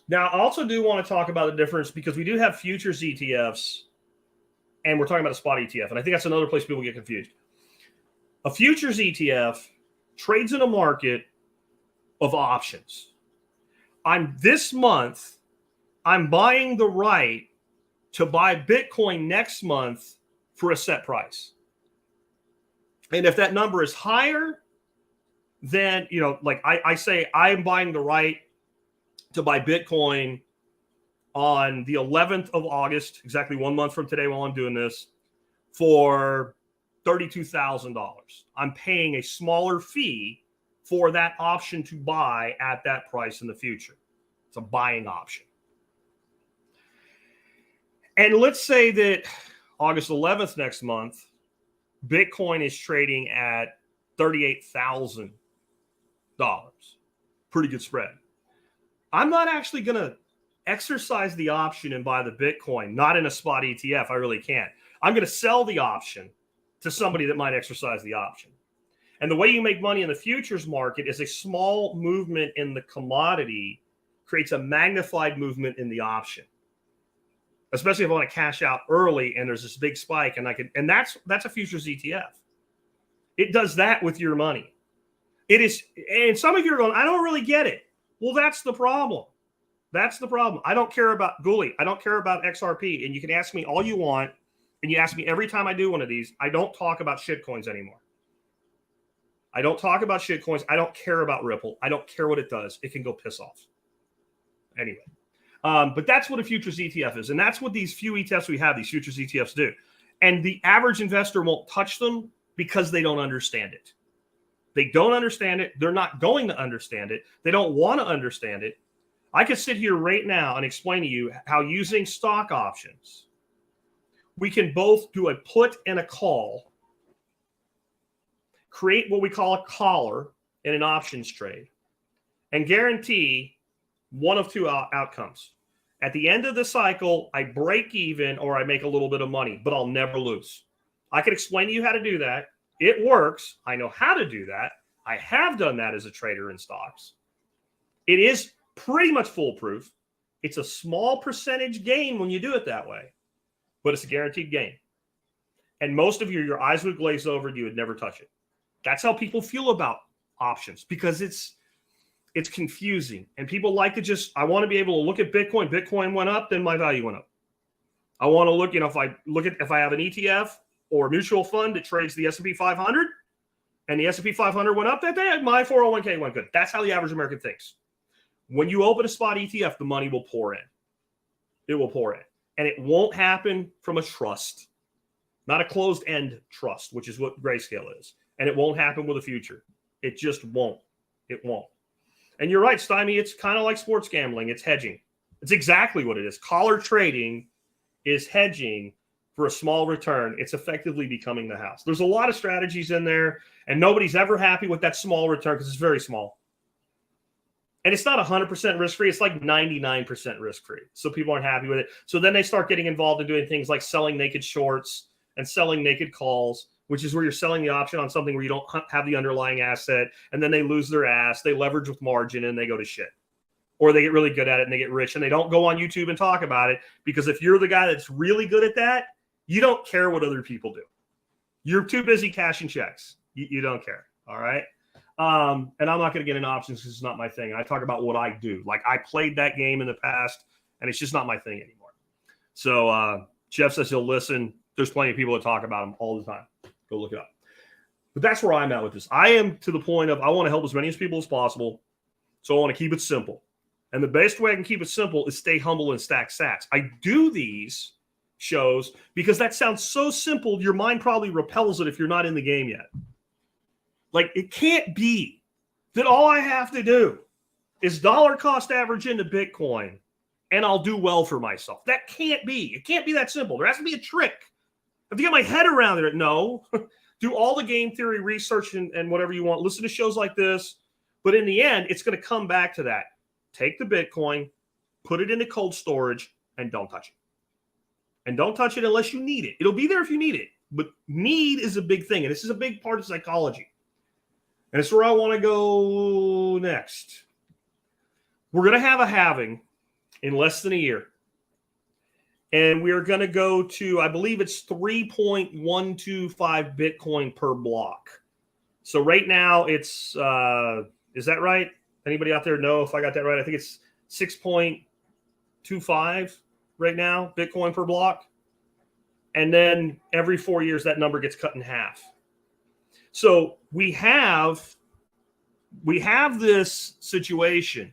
Now, I also do want to talk about the difference because we do have futures ETFs and we're talking about a spot ETF. And I think that's another place people get confused. A futures ETF trades in a market of options. This month, I'm buying the right to buy Bitcoin next month for a set price. And if that number is higher, then, like I say, I'm buying the right to buy Bitcoin on the 11th of August, exactly 1 month from today while I'm doing this, for $32,000. I'm paying a smaller fee for that option to buy at that price in the future. It's a buying option. And let's say that August 11th next month, Bitcoin is trading at $38,000. Pretty good spread. I'm not actually going to exercise the option and buy the Bitcoin, not in a spot ETF. I really can't. I'm going to sell the option to somebody that might exercise the option. And the way you make money in the futures market is a small movement in the commodity creates a magnified movement in the option. Especially if I want to cash out early and there's this big spike and that's a futures ETF. It does that with your money. It is, and some of you are going, I don't really get it. Well, that's the problem. That's the problem. I don't care about Gully. I don't care about XRP. And you can ask me all you want. And you ask me every time I do one of these, I don't talk about shitcoins anymore. I don't talk about shitcoins. I don't care about Ripple. I don't care what it does. It can go piss off. Anyway. But that's what a futures ETF is. And that's what these few ETFs we have, these futures ETFs do. And the average investor won't touch them because they don't understand it. They don't understand it. They're not going to understand it. They don't want to understand it. I could sit here right now and explain to you how using stock options, we can both do a put and a call, create what we call a collar in an options trade, and guarantee one of two outcomes. At the end of the cycle, I break even or I make a little bit of money, but I'll never lose. I can explain to you how to do that. It works. I know how to do that. I have done that as a trader in stocks. It is pretty much foolproof. It's a small percentage gain when you do it that way, but it's a guaranteed gain. And most of you, your eyes would glaze over and you would never touch it. That's how people feel about options, because it's confusing. And people like to just, I want to be able to look at Bitcoin. Bitcoin went up, then my value went up. I want to look, if I have an ETF or a mutual fund that trades the S&P 500 and the S&P 500 went up that day, my 401k went good. That's how the average American thinks. When you open a spot ETF, the money will pour in. It will pour in. And it won't happen from a trust, not a closed-end trust, which is what Grayscale is. And it won't happen with a future. It just won't. It won't. And you're right, Stymie, it's kind of like sports gambling. It's hedging. It's exactly what it is. Collar trading is hedging for a small return. It's effectively becoming the house. There's a lot of strategies in there, and nobody's ever happy with that small return because it's very small. And it's not 100% risk-free. It's like 99% risk-free. So people aren't happy with it. So then they start getting involved in doing things like selling naked shorts and selling naked calls, which is where you're selling the option on something where you don't have the underlying asset, and then they lose their ass, they leverage with margin, and they go to shit. Or they get really good at it and they get rich, and they don't go on YouTube and talk about it, because if you're the guy that's really good at that, you don't care what other people do. You're too busy cashing checks. You don't care, all right? And I'm not going to get into options because it's not my thing. I talk about what I do. Like, I played that game in the past, and it's just not my thing anymore. So Jeff says he'll listen. There's plenty of people that talk about them all the time. Go look it up. But that's where I'm at with this. I am to the point of I want to help as many people as possible, so I want to keep it simple. And the best way I can keep it simple is stay humble and stack sats. I do these shows because that sounds so simple, your mind probably repels it if you're not in the game yet. Like, it can't be that all I have to do is dollar cost average into Bitcoin and I'll do well for myself. That can't be. It can't be that simple. There has to be a trick. I have to get my head around it. No. Do all the game theory research and whatever you want. Listen to shows like this. But in the end, it's going to come back to that. Take the Bitcoin, put it into cold storage, and don't touch it. And don't touch it unless you need it. It'll be there if you need it. But need is a big thing. And this is a big part of psychology. And it's where I want to go next. We're going to have a halving in less than a year. And we're going to go to, I believe it's 3.125 Bitcoin per block. So right now it's, is that right? Anybody out there know if I got that right? I think it's 6.25 right now, Bitcoin per block. And then every 4 years, that number gets cut in half. So we have this situation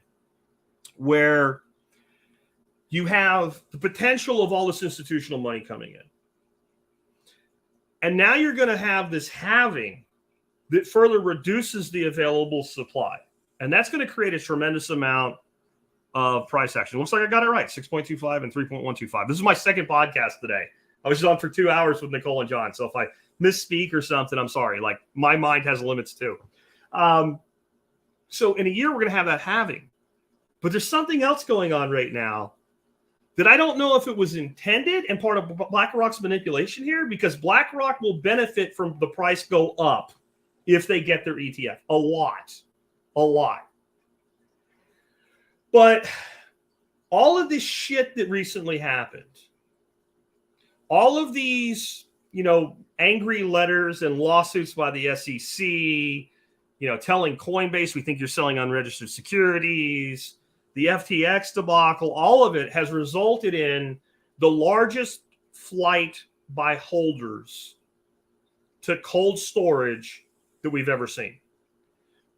where you have the potential of all this institutional money coming in. And now you're going to have this halving that further reduces the available supply. And that's going to create a tremendous amount of price action. Looks like I got it right, 6.25 and 3.125. This is my second podcast today. I was on for 2 hours with Nicole and John. So if I misspeak or something, I'm sorry. Like, my mind has limits too. So in a year, we're going to have that halving. But there's something else going on right now that I don't know if it was intended and part of BlackRock's manipulation here, because BlackRock will benefit from the price go up if they get their ETF. A lot. But all of this shit that recently happened, all of these, angry letters and lawsuits by the SEC, telling Coinbase, we think you're selling unregistered securities, the FTX debacle, all of it has resulted in the largest flight by holders to cold storage that we've ever seen.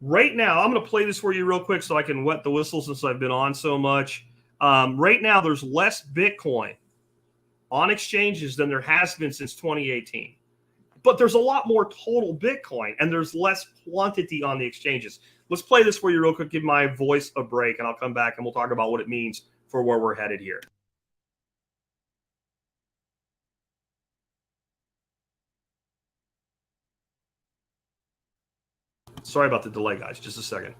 Right now, I'm going to play this for you real quick so I can wet the whistle since I've been on so much. Right now, there's less Bitcoin on exchanges than there has been since 2018. But there's a lot more total Bitcoin, and there's less quantity on the exchanges. Let's play this for you real quick, give my voice a break, and I'll come back and we'll talk about what it means for where we're headed here. Sorry about the delay, guys. Just a second.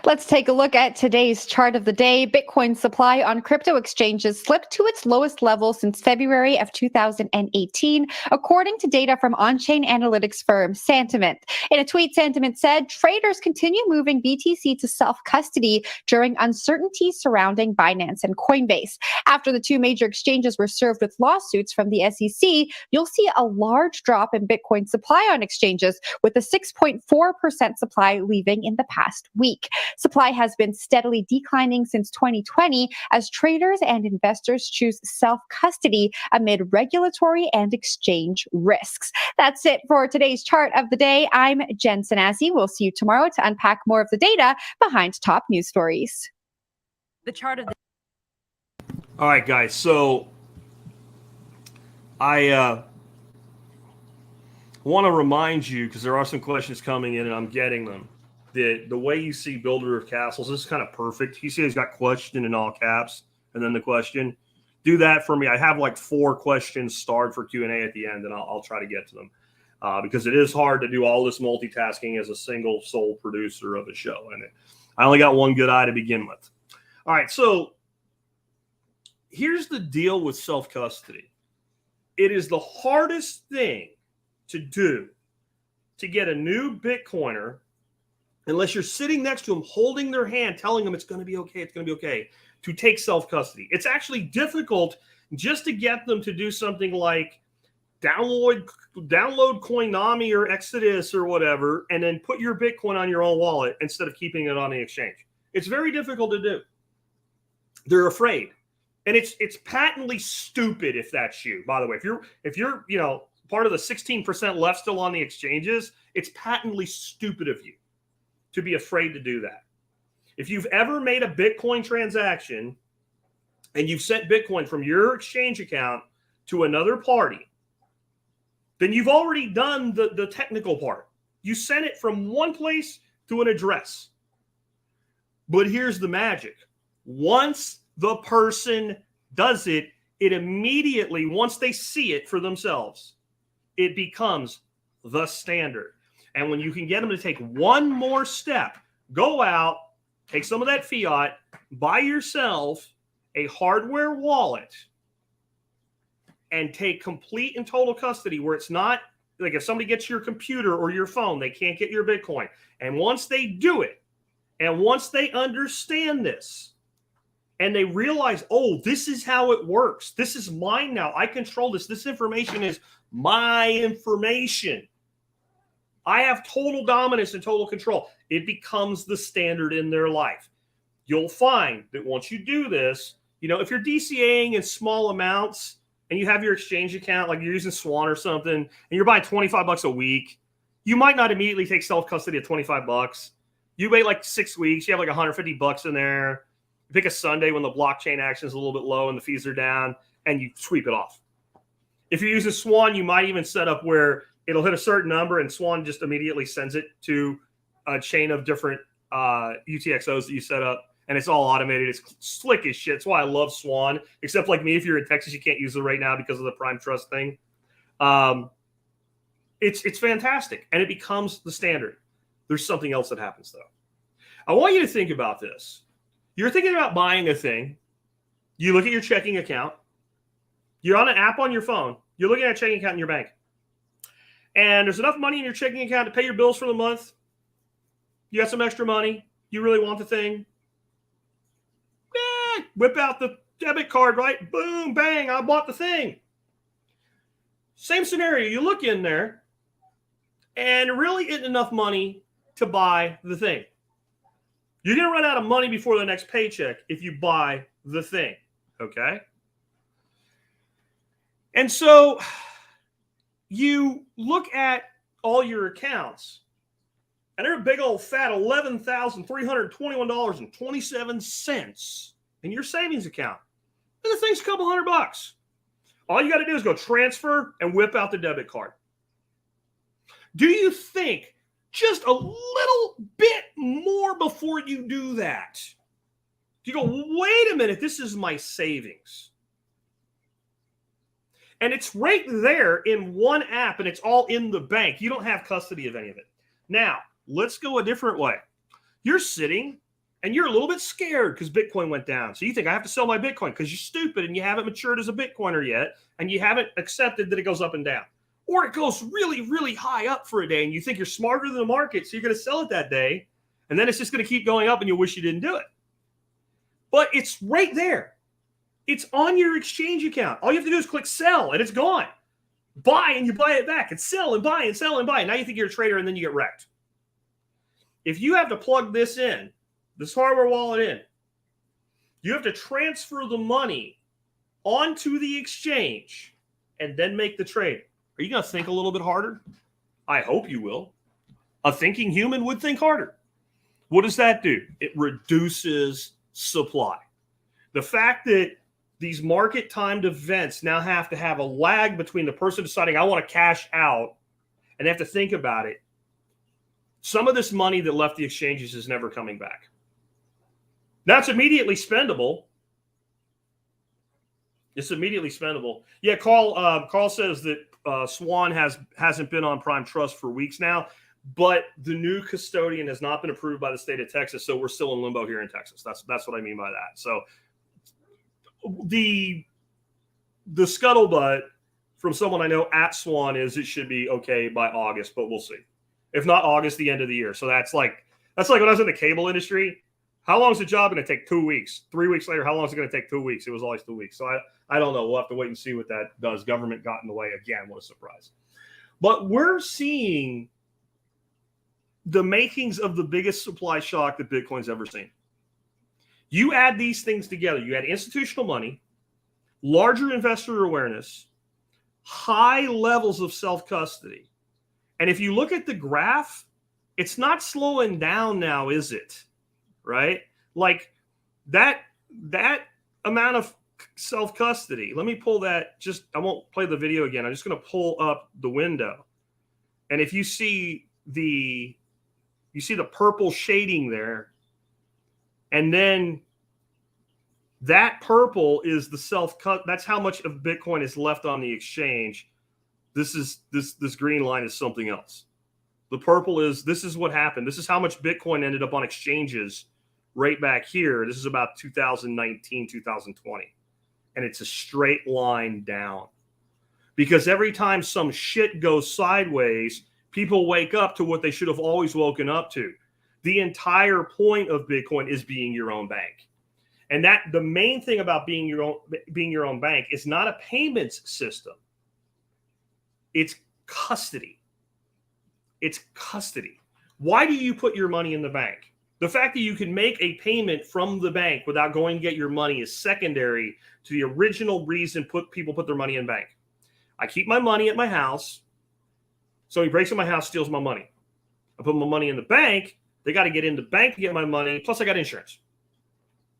Let's take a look at today's chart of the day. Bitcoin supply on crypto exchanges slipped to its lowest level since February of 2018, according to data from on-chain analytics firm Santiment. In a tweet, Santiment said traders continue moving BTC to self-custody during uncertainty surrounding Binance and Coinbase. After the two major exchanges were served with lawsuits from the SEC, you'll see a large drop in Bitcoin supply on exchanges, with a 6.4% supply leaving in the past week. Supply has been steadily declining since 2020 as traders and investors choose self-custody amid regulatory and exchange risks. That's it for today's chart of the day. I'm Jen Sanasi. We'll see you tomorrow to unpack more of the data behind top news stories. The chart of the All right, guys. So I want to remind you, because there are some questions coming in and I'm getting them, that the way you see Builder of Castles, this is kind of perfect. You see he's got question in all caps and then the question. Do that for me. I have like 4 questions starred for Q&A at the end, and I'll try to get to them because it is hard to do all this multitasking as a single sole producer of a show. And I only got one good eye to begin with. All right, so here's the deal with self-custody. It is the hardest thing to do to get a new Bitcoiner, unless you're sitting next to them, holding their hand, telling them it's going to be okay, it's going to be okay, to take self-custody. It's actually difficult just to get them to do something like download Coinami or Exodus or whatever, and then put your Bitcoin on your own wallet instead of keeping it on the exchange. It's very difficult to do. They're afraid. And it's patently stupid if that's you. By the way, if you're part of the 16% left still on the exchanges, it's patently stupid of you to be afraid to do that. If you've ever made a Bitcoin transaction and you've sent Bitcoin from your exchange account to another party, then you've already done the technical part. You sent it from one place to an address. But here's the magic. Once the person does it, it immediately, once they see it for themselves, it becomes the standard. And when you can get them to take one more step, go out, take some of that fiat, buy yourself a hardware wallet, and take complete and total custody where it's not like if somebody gets your computer or your phone, they can't get your Bitcoin. And once they do it, and once they understand this, and they realize, oh, this is how it works. This is mine now. I control this. This information is my information. I have total dominance and total control. It becomes the standard in their life. You'll find that once you do this, if you're DCAing in small amounts and you have your exchange account, like you're using Swann or something, and you're buying $25 a week, you might not immediately take self-custody at $25. You wait like 6 weeks. You have like $150 in there. You pick a Sunday when the blockchain action is a little bit low and the fees are down, and you sweep it off. If you're using Swann, you might even set up where it'll hit a certain number and Swann just immediately sends it to a chain of different UTXOs that you set up, and it's all automated. It's slick as shit. That's why I love Swann, except like me, if you're in Texas, you can't use it right now because of the Prime Trust thing. It's fantastic, and it becomes the standard. There's something else that happens, though. I want you to think about this. You're thinking about buying a thing. You look at your checking account. You're on an app on your phone. You're looking at a checking account in your bank. And there's enough money in your checking account to pay your bills for the month. You got some extra money. You really want the thing. Whip out the debit card, right? Boom, bang, I bought the thing. Same scenario. You look in there, and there really isn't enough money to buy the thing. You're going to run out of money before the next paycheck if you buy the thing, okay? And so you look at all your accounts, and they're a big old fat $11,321.27 in your savings account. And the thing's a couple $100. All you got to do is go transfer and whip out the debit card. Do you think just a little bit more before you do that? You go, wait a minute, this is my savings. And it's right there in one app, and it's all in the bank. You don't have custody of any of it. Now, let's go a different way. You're sitting and you're a little bit scared because Bitcoin went down. So you think I have to sell my Bitcoin because you're stupid and you haven't matured as a Bitcoiner yet, and you haven't accepted that it goes up and down. Or it goes really, really high up for a day, and you think you're smarter than the market, so you're going to sell it that day, and then it's just going to keep going up, and you'll wish you didn't do it. But it's right there. It's on your exchange account. All you have to do is click sell, and it's gone. Buy, and you buy it back. It's sell and buy and sell and buy. Now you think you're a trader, and then you get wrecked. If you have to plug this in, this hardware wallet in, you have to transfer the money onto the exchange and then make the trade. Are you going to think a little bit harder? I hope you will. A thinking human would think harder. What does that do? It reduces supply. The fact that these market timed events now have to have a lag between the person deciding I want to cash out and they have to think about it. Some of this money that left the exchanges is never coming back. That's immediately spendable. It's immediately spendable. Yeah, Carl says that Swann hasn't been on Prime Trust for weeks now, but the new custodian has not been approved by the state of Texas, so we're still in limbo here in Texas. That's what I mean by that. So the scuttlebutt from someone I know at Swann is it should be okay by August, but we'll see. If not August, the end of the year. So that's like when I was in the cable industry. How long is the job going to take? 2 weeks. 3 weeks later, how long is it going to take? 2 weeks. It was always 2 weeks. So I don't know. We'll have to wait and see what that does. Government got in the way again. What a surprise. But we're seeing the makings of the biggest supply shock that Bitcoin's ever seen. You add these things together. You add institutional money, larger investor awareness, high levels of self-custody. And if you look at the graph, it's not slowing down now, is it? Right? Like that amount of self-custody. Let me pull that. I won't play the video again. I'm just going to pull up the window. And if you see the purple shading there, and then that purple is the self-cut. That's how much of Bitcoin is left on the exchange. This green line is something else. The purple this is what happened. This is how much Bitcoin ended up on exchanges right back here. This is about 2019, 2020. And it's a straight line down. Because every time some shit goes sideways, people wake up to what they should have always woken up to. The entire point of Bitcoin is being your own bank. And that the main thing about being your own bank is not a payments system. It's custody. It's custody. Why do you put your money in the bank? The fact that you can make a payment from the bank without going to get your money is secondary to the original reason people put their money in bank. I keep my money at my house. So he breaks in my house, steals my money. I put my money in the bank. They got to get in the bank to get my money. Plus I got insurance.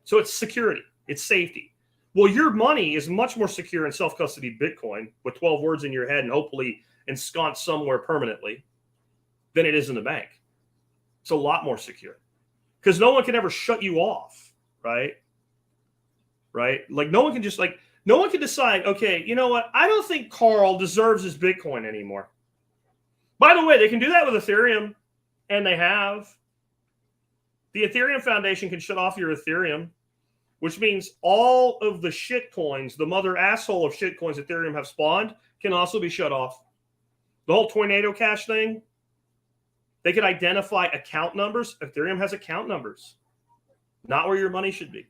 So it's security. It's safety. Well, your money is much more secure in self-custody Bitcoin with 12 words in your head and hopefully ensconced somewhere permanently than it is in the bank. It's a lot more secure because no one can ever shut you off, right? Right? Like no one can decide, okay, you know what? I don't think Carl deserves his Bitcoin anymore. By the way, they can do that with Ethereum, and they have. The Ethereum Foundation can shut off your Ethereum, which means all of the shit coins, the mother asshole of shit coins Ethereum have spawned, can also be shut off. The whole Tornado Cash thing, they could identify account numbers. Ethereum has account numbers. Not where your money should be.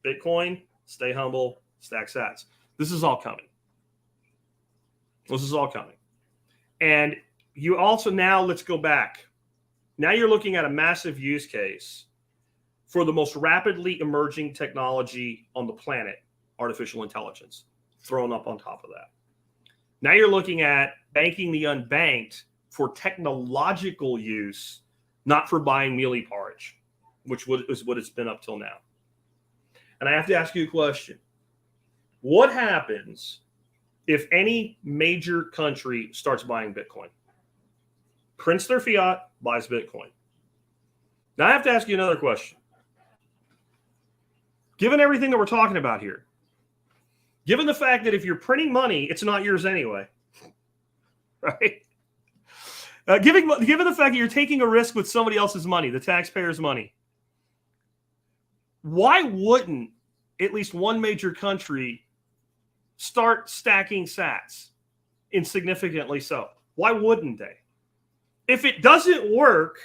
Bitcoin, stay humble, stack sats. This is all coming. This is all coming. And you also now, let's go back. Now you're looking at a massive use case for the most rapidly emerging technology on the planet, artificial intelligence, thrown up on top of that. Now you're looking at banking the unbanked for technological use, not for buying mealy porridge, which is what it's been up till now. And I have to ask you a question. What happens if any major country starts buying Bitcoin? Prints their fiat, buys Bitcoin. Now I have to ask you another question. Given everything that we're talking about here, given the fact that if you're printing money, it's not yours anyway, right? Given the fact that you're taking a risk with somebody else's money, the taxpayers' money, Why wouldn't at least one major country start stacking sats insignificantly so? Why wouldn't they? If it doesn't work,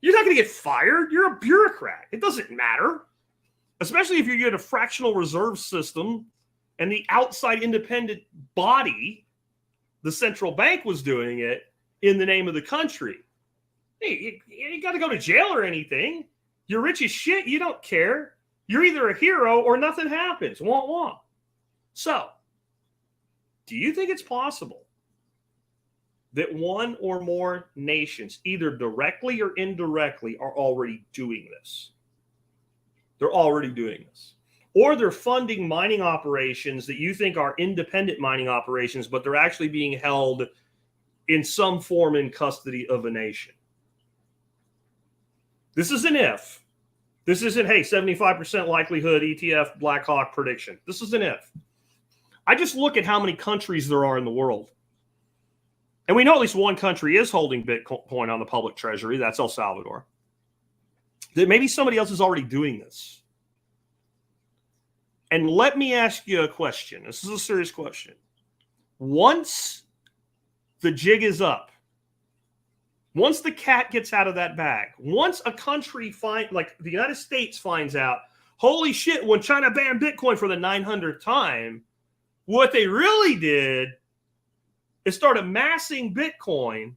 you're not going to get fired. You're a bureaucrat. It doesn't matter. Especially if you get a fractional reserve system and the outside independent body, the central bank, was doing it in the name of the country. Hey, you ain't got to go to jail or anything. You're rich as shit. You don't care. You're either a hero or nothing happens. Wah, wah. So, do you think it's possible that one or more nations, either directly or indirectly, are already doing this? They're already doing this. Or they're funding mining operations that you think are independent mining operations, but they're actually being held in some form in custody of a nation. This is an if. This isn't, hey, 75% likelihood ETF BlackRock prediction. This is an if. I just look at how many countries there are in the world. And we know at least one country is holding Bitcoin on the public treasury. That's El Salvador. That maybe somebody else is already doing this. And let me ask you a question. This is a serious question. Once the jig is up, once the cat gets out of that bag, once a country like the United States finds out, holy shit, when China banned Bitcoin for the 900th time, what they really did is start amassing Bitcoin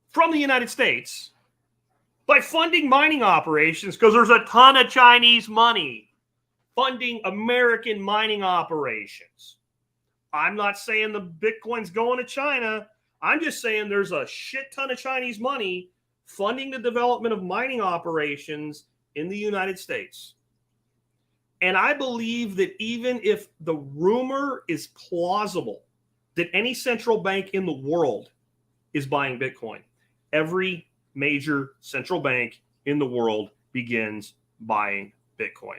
from the United States by funding mining operations, because there's a ton of Chinese money funding American mining operations. I'm not saying the Bitcoin's going to China. I'm just saying there's a shit ton of Chinese money funding the development of mining operations in the United States. And I believe that even if the rumor is plausible that any central bank in the world is buying Bitcoin, every major central bank in the world begins buying Bitcoin.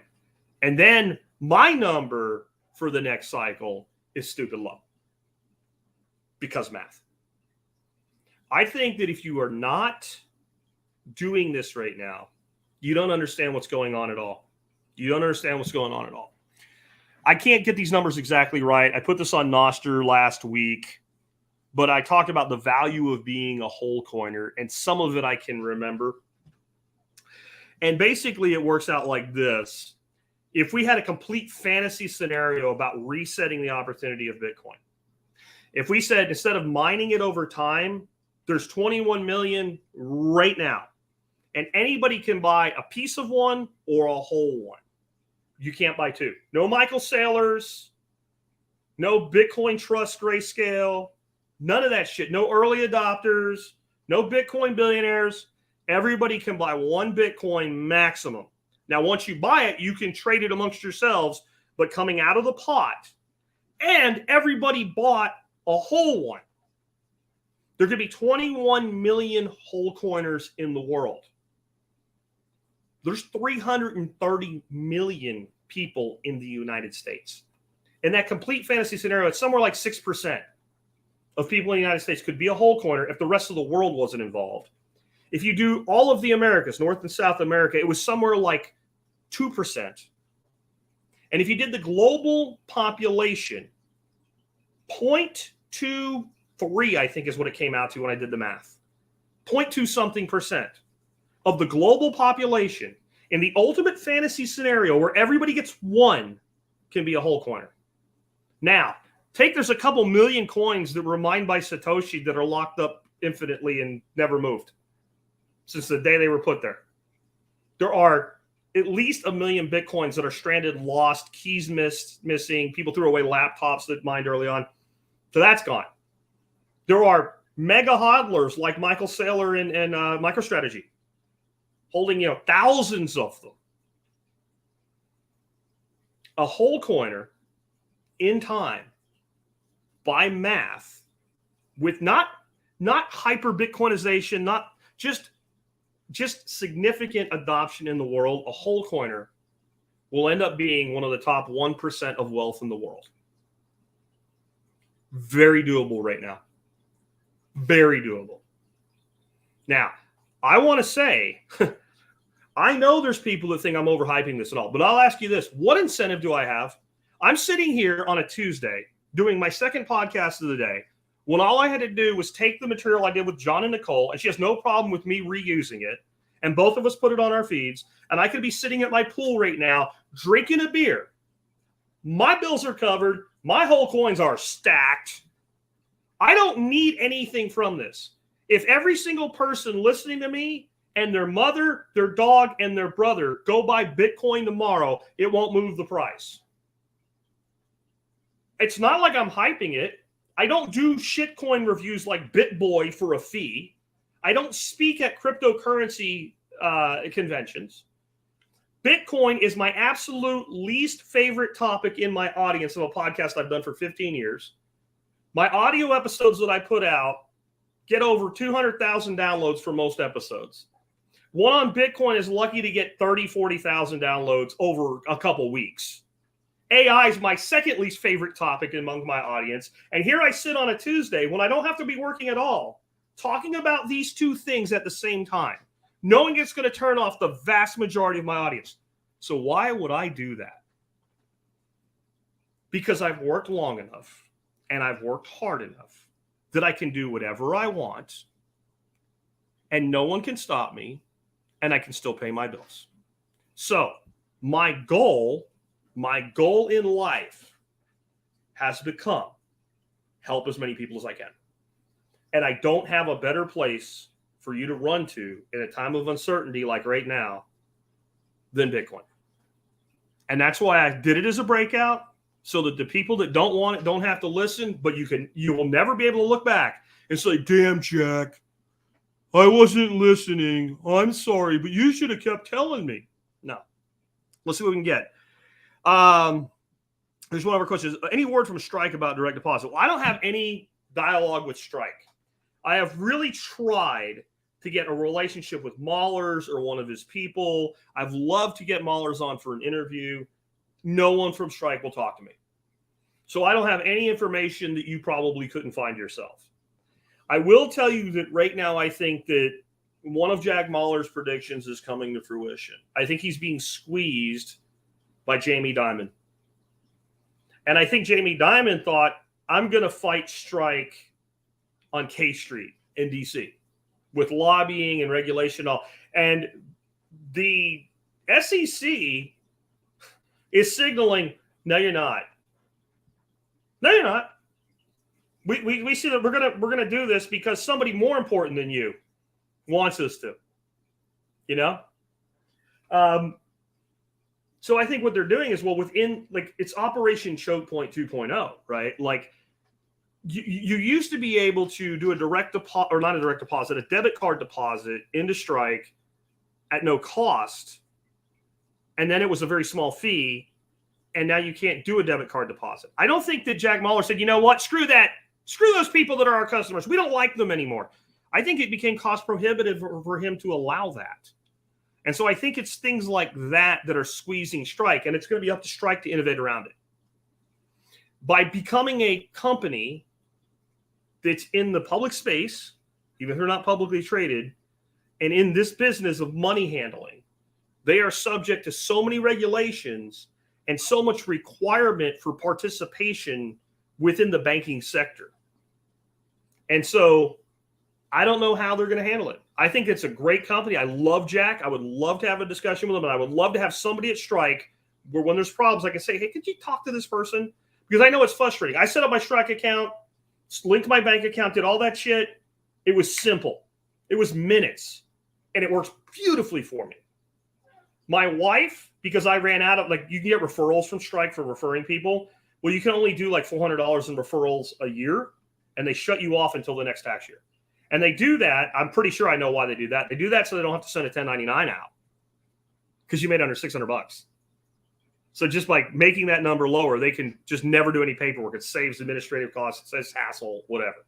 And then my number for the next cycle is stupid low. Because math. I think that if you are not doing this right now, you don't understand what's going on at all. You don't understand what's going on at all. I can't get these numbers exactly right. I put this on Nostr last week, but I talked about the value of being a whole coiner, and some of it I can remember. And basically it works out like this. If we had a complete fantasy scenario about resetting the opportunity of Bitcoin, if we said instead of mining it over time, there's 21 million right now, and anybody can buy a piece of one or a whole one. You can't buy two. No Michael Saylors, no Bitcoin Trust Grayscale, none of that shit. No early adopters, no Bitcoin billionaires. Everybody can buy one Bitcoin maximum. Now, once you buy it, you can trade it amongst yourselves, but coming out of the pot, and everybody bought a whole one. There could be 21 million whole coiners in the world. There's 330 million people in the United States. In that complete fantasy scenario, it's somewhere like 6% of people in the United States could be a whole coiner if the rest of the world wasn't involved. If you do all of the Americas, North and South America, it was somewhere like 2%. And if you did the global population, 0.23, I think is what it came out to when I did the math. 0.2 something percent of the global population in the ultimate fantasy scenario where everybody gets one can be a whole coiner. Now, there's a couple million coins that were mined by Satoshi that are locked up infinitely and never moved since the day they were put there. There are at least 1 million Bitcoins that are stranded, lost, keys missing. People threw away laptops that mined early on. So that's gone. There are mega hodlers like Michael Saylor and MicroStrategy holding, thousands of them. A whole coiner in time by math with not hyper Bitcoinization, not just significant adoption in the world, a whole coiner will end up being one of the top 1% of wealth in the world. Very doable right now. Very doable. Now, I want to say, I know there's people that think I'm overhyping this and all, but I'll ask you this. What incentive do I have? I'm sitting here on a Tuesday doing my second podcast of the day when all I had to do was take the material I did with John and Nicole, and she has no problem with me reusing it, and both of us put it on our feeds, and I could be sitting at my pool right now drinking a beer. My bills are covered. My whole coins are stacked. I don't need anything from this. If every single person listening to me and their mother, their dog, and their brother go buy Bitcoin tomorrow, it won't move the price. It's not like I'm hyping it. I don't do shitcoin reviews like BitBoy for a fee. I don't speak at cryptocurrency conventions. Bitcoin is my absolute least favorite topic in my audience of a podcast I've done for 15 years. My audio episodes that I put out get over 200,000 downloads for most episodes. One on Bitcoin is lucky to get 30, 40,000 downloads over a couple weeks. AI is my second least favorite topic among my audience. And here I sit on a Tuesday when I don't have to be working at all, talking about these two things at the same time, knowing it's going to turn off the vast majority of my audience. So why would I do that? Because I've worked long enough and I've worked hard enough that I can do whatever I want and no one can stop me and I can still pay my bills. So my goal in life has become help as many people as I can. And I don't have a better place for you to run to in a time of uncertainty like right now than Bitcoin. And that's why I did it as a breakout, so that the people that don't want it don't have to listen, but you will never be able to look back and say, damn, Jack, I wasn't listening. I'm sorry, but you should have kept telling me. No. Let's see what we can get. There's one other question. Any word from Strike about direct deposit? Well, I don't have any dialogue with Strike. I have really tried to get a relationship with Mahlers or one of his people. I've loved to get Mahlers on for an interview. No one from Strike will talk to me. So I don't have any information that you probably couldn't find yourself. I will tell you that right now I think that one of Jack Mahler's predictions is coming to fruition. I think he's being squeezed by Jamie Dimon. And I think Jamie Dimon thought, I'm going to fight Strike on K Street in D.C. with lobbying and regulation and all. And the SEC is signaling, no, you're not. No, you're not. We see that we're gonna do this because somebody more important than you wants us to. You know? So I think what they're doing is, well, within, like, it's Operation Choke Point 2.0, right? Like, you used to be able to do a direct deposit, or not a direct deposit, a debit card deposit into Strike at no cost. And then it was a very small fee. And now you can't do a debit card deposit. I don't think that Jack Mahler said, you know what, screw that. Screw those people that are our customers. We don't like them anymore. I think it became cost prohibitive for him to allow that. And so I think it's things like that that are squeezing Strike. And it's going to be up to Strike to innovate around it. By becoming a company that's in the public space, even if they're not publicly traded, and in this business of money handling, they are subject to so many regulations and so much requirement for participation within the banking sector. And so I don't know how they're going to handle it. I think it's a great company. I love Jack. I would love to have a discussion with him, and I would love to have somebody at Strike where when there's problems, I can say, hey, could you talk to this person? Because I know it's frustrating. I set up my Strike account, linked my bank account, did all that shit. It was simple. It was minutes, and it works beautifully for me. My wife, because I ran out of, like, you can get referrals from Strike for referring people. Well, you can only do like $400 in referrals a year, and they shut you off until the next tax year. And they do that. I'm pretty sure I know why they do that. They do that so they don't have to send a 1099 out because you made under $600. So just by making that number lower, they can just never do any paperwork. It saves administrative costs. It saves hassle, whatever.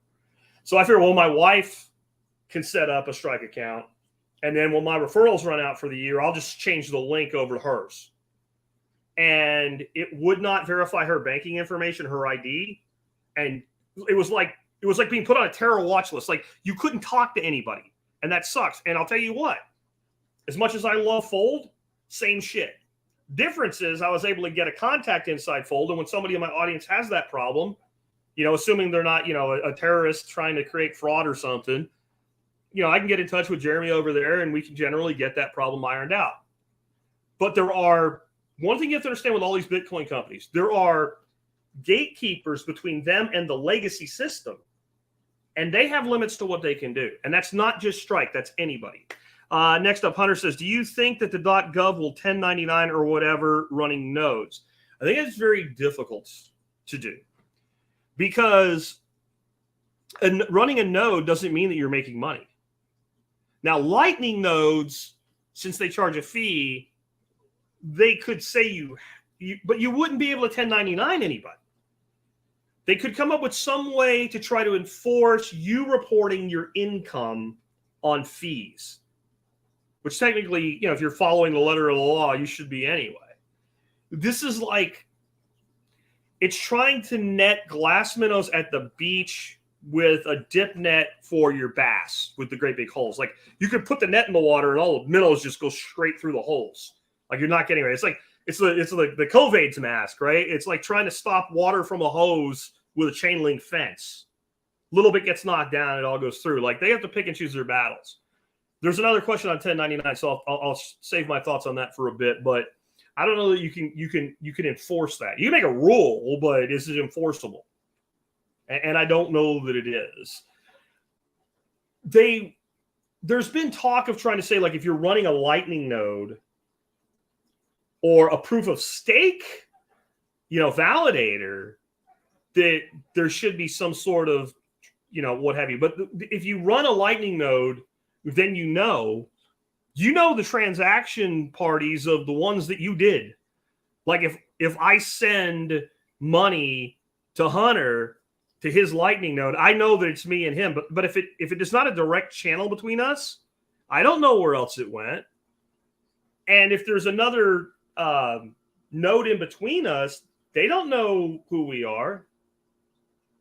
So I figure, well, my wife can set up a Strike account. And then when my referrals run out for the year, I'll just change the link over to hers. And it would not verify her banking information, her ID. And it was like being put on a terror watch list. Like, you couldn't talk to anybody. And that sucks. And I'll tell you what, As much as I love Fold, same shit. Difference is I was able to get a contact inside Fold, and when somebody in my audience has that problem, assuming they're not, a terrorist trying to create fraud or something, I can get in touch with Jeremy over there, and we can generally get that problem ironed out. But one thing you have to understand with all these Bitcoin companies, there are gatekeepers between them and the legacy system, and they have limits to what they can do. And that's not just Strike, that's anybody. Next up, Hunter says, do you think that the .gov will 1099 or whatever running nodes? I think it's very difficult to do because running a node doesn't mean that you're making money. Now, Lightning nodes, since they charge a fee, they could say but you wouldn't be able to 1099 anybody. They could come up with some way to try to enforce you reporting your income on fees, which technically, if you're following the letter of the law, you should be anyway. This is like, it's trying to net glass minnows at the beach with a dip net for your bass with the great big holes. Like, you could put the net in the water and all the minnows just go straight through the holes. Like, you're not getting it. It's like the COVID's mask, right? It's like trying to stop water from a hose with a chain link fence. Little bit gets knocked down, it all goes through. Like, they have to pick and choose their battles. There's another question on 1099, so I'll save my thoughts on that for a bit. But I don't know that you can enforce that. You can make a rule, but is it enforceable? And I don't know that it is. There's been talk of trying to say, like, if you're running a Lightning node or a proof of stake, validator, that there should be some sort of, what have you. But if you run a Lightning node, then you know the transaction parties of the ones that you did. Like, if I send money to Hunter to his Lightning node, I know that it's me and him. But if it is not a direct channel between us, I don't know where else it went. And if there's another node in between us, they don't know who we are.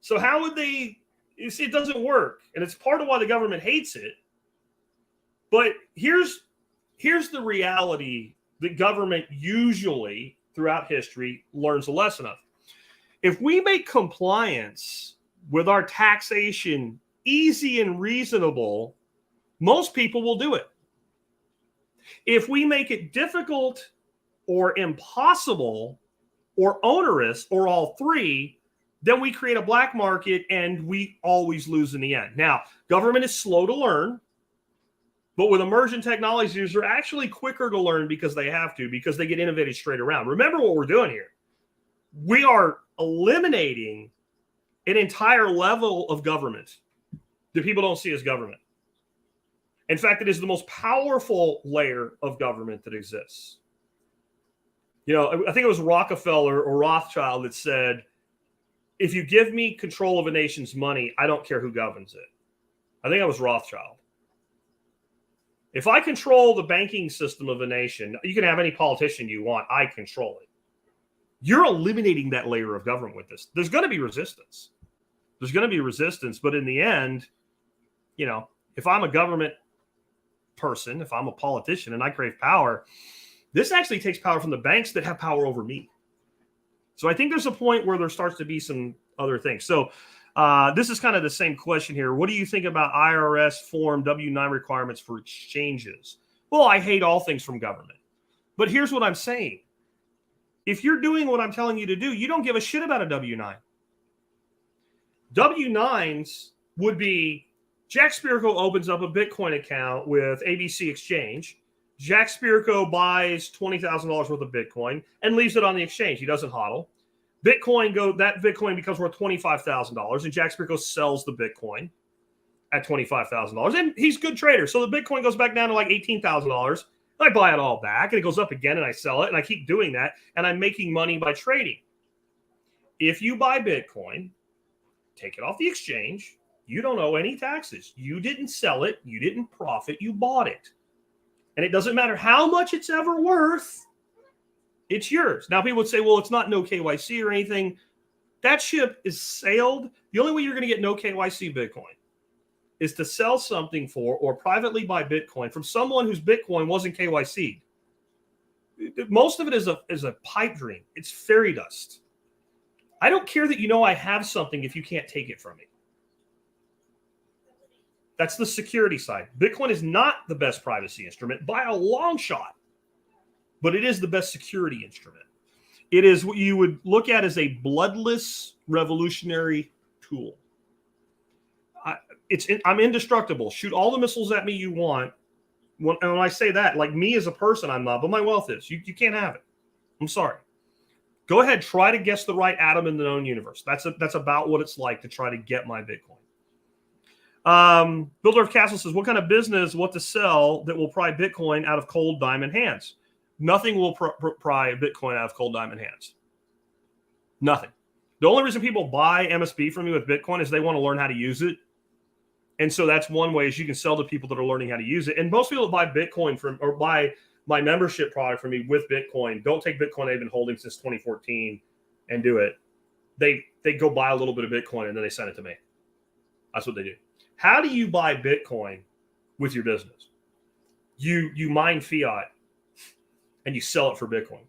So how would they? You see, it doesn't work, and it's part of why the government hates it. But here's the reality that government usually throughout history learns a lesson of. If we make compliance with our taxation easy and reasonable, most people will do it. If we make it difficult or impossible or onerous or all three, then we create a black market and we always lose in the end. Now, government is slow to learn. But with emergent technologies, they're actually quicker to learn because they have to, because they get innovated straight around. Remember what we're doing here. We are eliminating an entire level of government that people don't see as government. In fact, it is the most powerful layer of government that exists. I think it was Rockefeller or Rothschild that said, if you give me control of a nation's money, I don't care who governs it. I think that was Rothschild. If I control the banking system of a nation, you can have any politician you want. I control it. You're eliminating that layer of government with this. There's going to be resistance. But in the end, if I'm a government person, if I'm a politician and I crave power, this actually takes power from the banks that have power over me. So I think there's a point where there starts to be some other things. So this is kind of the same question here. What do you think about IRS Form W-9 requirements for exchanges? Well, I hate all things from government. But here's what I'm saying. If you're doing what I'm telling you to do, you don't give a shit about a W-9. W-9s would be Jack Spirko opens up a Bitcoin account with ABC Exchange. Jack Spirko buys $20,000 worth of Bitcoin and leaves it on the exchange. He doesn't hodl. That Bitcoin becomes worth $25,000, and Jack Spirko sells the Bitcoin at $25,000. And he's a good trader. So the Bitcoin goes back down to like $18,000. I buy it all back, and it goes up again, and I sell it, and I keep doing that, and I'm making money by trading. If you buy Bitcoin, take it off the exchange, you don't owe any taxes. You didn't sell it. You didn't profit. You bought it. And it doesn't matter how much it's ever worth. It's yours. Now, people would say, well, it's not no KYC or anything. That ship is sailed. The only way you're going to get no KYC Bitcoin is to sell something for or privately buy Bitcoin from someone whose Bitcoin wasn't KYC'd. Most of it is a pipe dream. It's fairy dust. I don't care that you know I have something if you can't take it from me. That's the security side. Bitcoin is not the best privacy instrument by a long shot, but it is the best security instrument. It is what you would look at as a bloodless revolutionary tool. I'm indestructible. Shoot all the missiles at me you want. When I say that, like me as a person, I'm not, but my wealth is. You can't have it. I'm sorry. Go ahead, try to guess the right atom in the known universe. That's about what it's like to try to get my Bitcoin. Builder of Castle says, what kind of business, what to sell that will pry Bitcoin out of cold diamond hands? Nothing will pry Bitcoin out of cold diamond hands. Nothing. The only reason people buy MSB from me with Bitcoin is they want to learn how to use it. And so that's one way is you can sell to people that are learning how to use it. And most people that buy Bitcoin from or buy my membership product from me with Bitcoin don't take Bitcoin they've been holding since 2014 and do it. They go buy a little bit of Bitcoin and then they send it to me. That's what they do. How do you buy Bitcoin with your business? You mine fiat and you sell it for Bitcoin.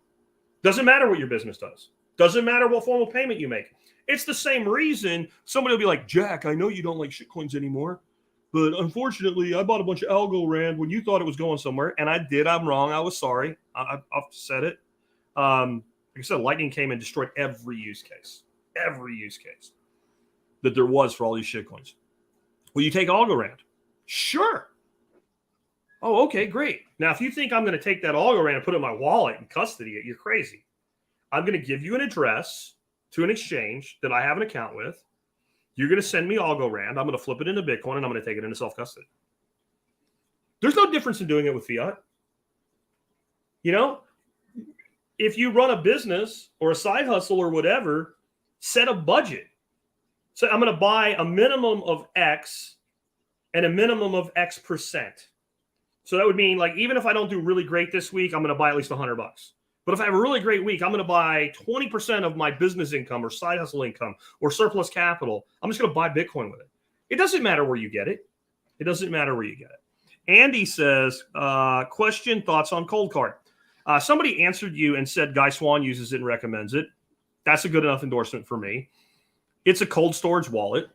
Doesn't matter what your business does. Doesn't matter what form of payment you make. It's the same reason somebody will be like, Jack, I know you don't like shitcoins anymore, but unfortunately, I bought a bunch of Algorand when you thought it was going somewhere, and I did. I'm wrong. I was sorry. I've said it. Like I said, Lightning came and destroyed every use case that there was for all these shitcoins. Will you take Algorand? Sure. Oh, okay, great. Now, if you think I'm going to take that Algorand and put it in my wallet and custody it, you're crazy. I'm going to give you an address to an exchange that I have an account with. You're going to send me Algorand. I'm going to flip it into Bitcoin, and I'm going to take it into self-custody. There's no difference in doing it with fiat. You know, if you run a business or a side hustle or whatever, set a budget. So I'm going to buy a minimum of X and a minimum of X percent. So that would mean, like, even if I don't do really great this week, I'm going to buy at least $100. But if I have a really great week, I'm going to buy 20% of my business income or side hustle income or surplus capital. I'm just going to buy Bitcoin with it. It doesn't matter where you get it. It doesn't matter where you get it. Andy says, question, thoughts on Cold Card. Somebody answered you and said Guy Swann uses it and recommends it. That's a good enough endorsement for me. It's a cold storage wallet.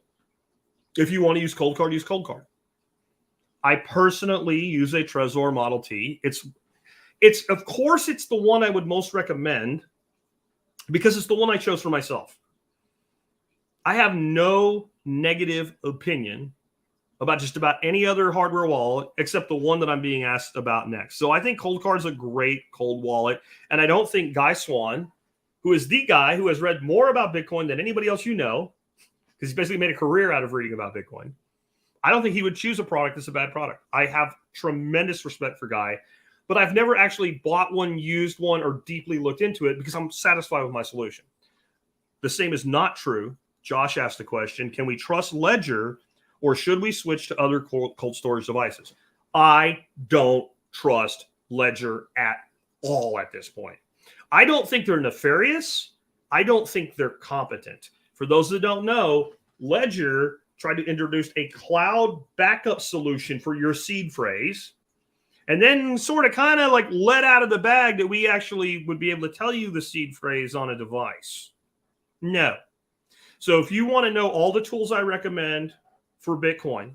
If you want to use Cold Card, use Cold Card. I personally use a Trezor Model T. It's of course, it's the one I would most recommend because it's the one I chose for myself. I have no negative opinion about just about any other hardware wallet except the one that I'm being asked about next. So I think Cold Card is a great cold wallet. And I don't think Guy Swann, who is the guy who has read more about Bitcoin than anybody else you know, because he's basically made a career out of reading about Bitcoin, I don't think he would choose a product that's a bad product. I have tremendous respect for Guy, but I've never actually bought one, used one, or deeply looked into it because I'm satisfied with my solution. The same is not true. Josh asked the question, can we trust Ledger or should we switch to other cold storage devices? I don't trust Ledger at all at this point. I don't think they're nefarious. I don't think they're competent. For those that don't know, Ledger tried to introduce a cloud backup solution for your seed phrase, and then sort of kind of like let out of the bag that we actually would be able to tell you the seed phrase on a device. No. So if you want to know all the tools I recommend for Bitcoin,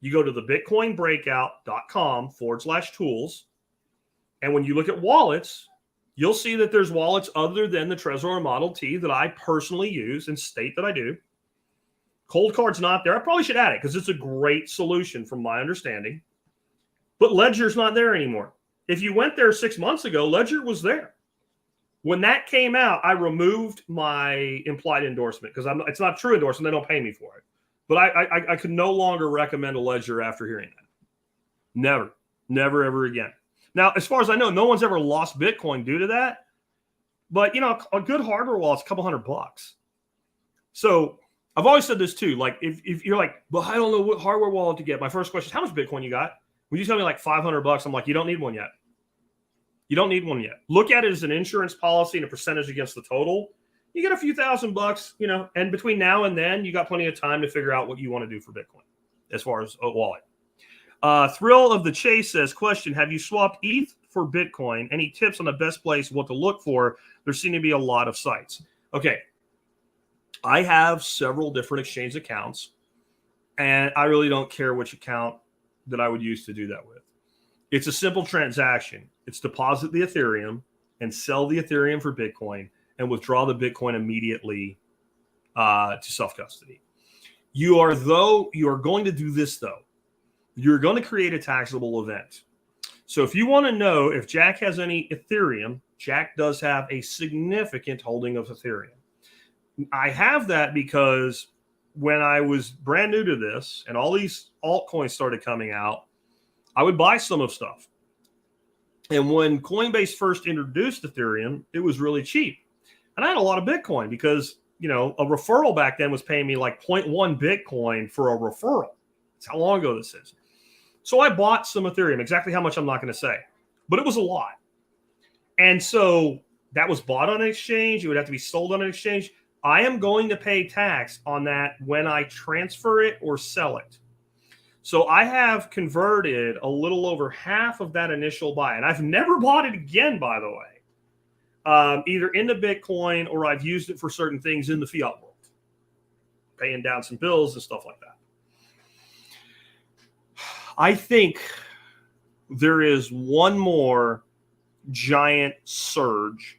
you go to the bitcoinbreakout.com/tools. And when you look at wallets, you'll see that there's wallets other than the Trezor Model T that I personally use and state that I do. Cold Card's not there. I probably should add it because it's a great solution from my understanding. But Ledger's not there anymore. If you went there 6 months ago, Ledger was there. When that came out, I removed my implied endorsement because it's not true endorsement. They don't pay me for it. But I could no longer recommend a Ledger after hearing that. Never, ever again. Now, as far as I know, no one's ever lost Bitcoin due to that. But, you know, a good hardware wallet's a couple $100. So I've always said this too. Like, if you're like, well, I don't know what hardware wallet to get. My first question is, how much Bitcoin you got? When you tell me like $500, I'm like, you don't need one yet. You don't need one yet. Look at it as an insurance policy and a percentage against the total. You get a few $1,000, you know, and between now and then, you got plenty of time to figure out what you want to do for Bitcoin. as far as a wallet. Thrill of the Chase says, question, have you swapped ETH for Bitcoin? Any tips on the best place, what to look for? There seem to be a lot of sites. Okay. I have several different exchange accounts, and I really don't care which account that I would use to do that with. It's a simple transaction. It's deposit the Ethereum and sell the Ethereum for Bitcoin and withdraw the Bitcoin immediately to self-custody. You are going to do this, though. You're going to create a taxable event. So if you want to know if Jack has any Ethereum, Jack does have a significant holding of Ethereum. I have that because when I was brand new to this and all these altcoins started coming out, I would buy some of stuff. And when Coinbase first introduced Ethereum, it was really cheap. And I had a lot of Bitcoin because, a referral back then was paying me like 0.1 Bitcoin for a referral. That's how long ago this is. So I bought some Ethereum, exactly how much I'm not going to say, but it was a lot. And so that was bought on an exchange. It would have to be sold on an exchange. I am going to pay tax on that when I transfer it or sell it. So I have converted a little over half of that initial buy. And I've never bought it again, by the way, either into Bitcoin or I've used it for certain things in the fiat world, paying down some bills and stuff like that. I think there is one more giant surge,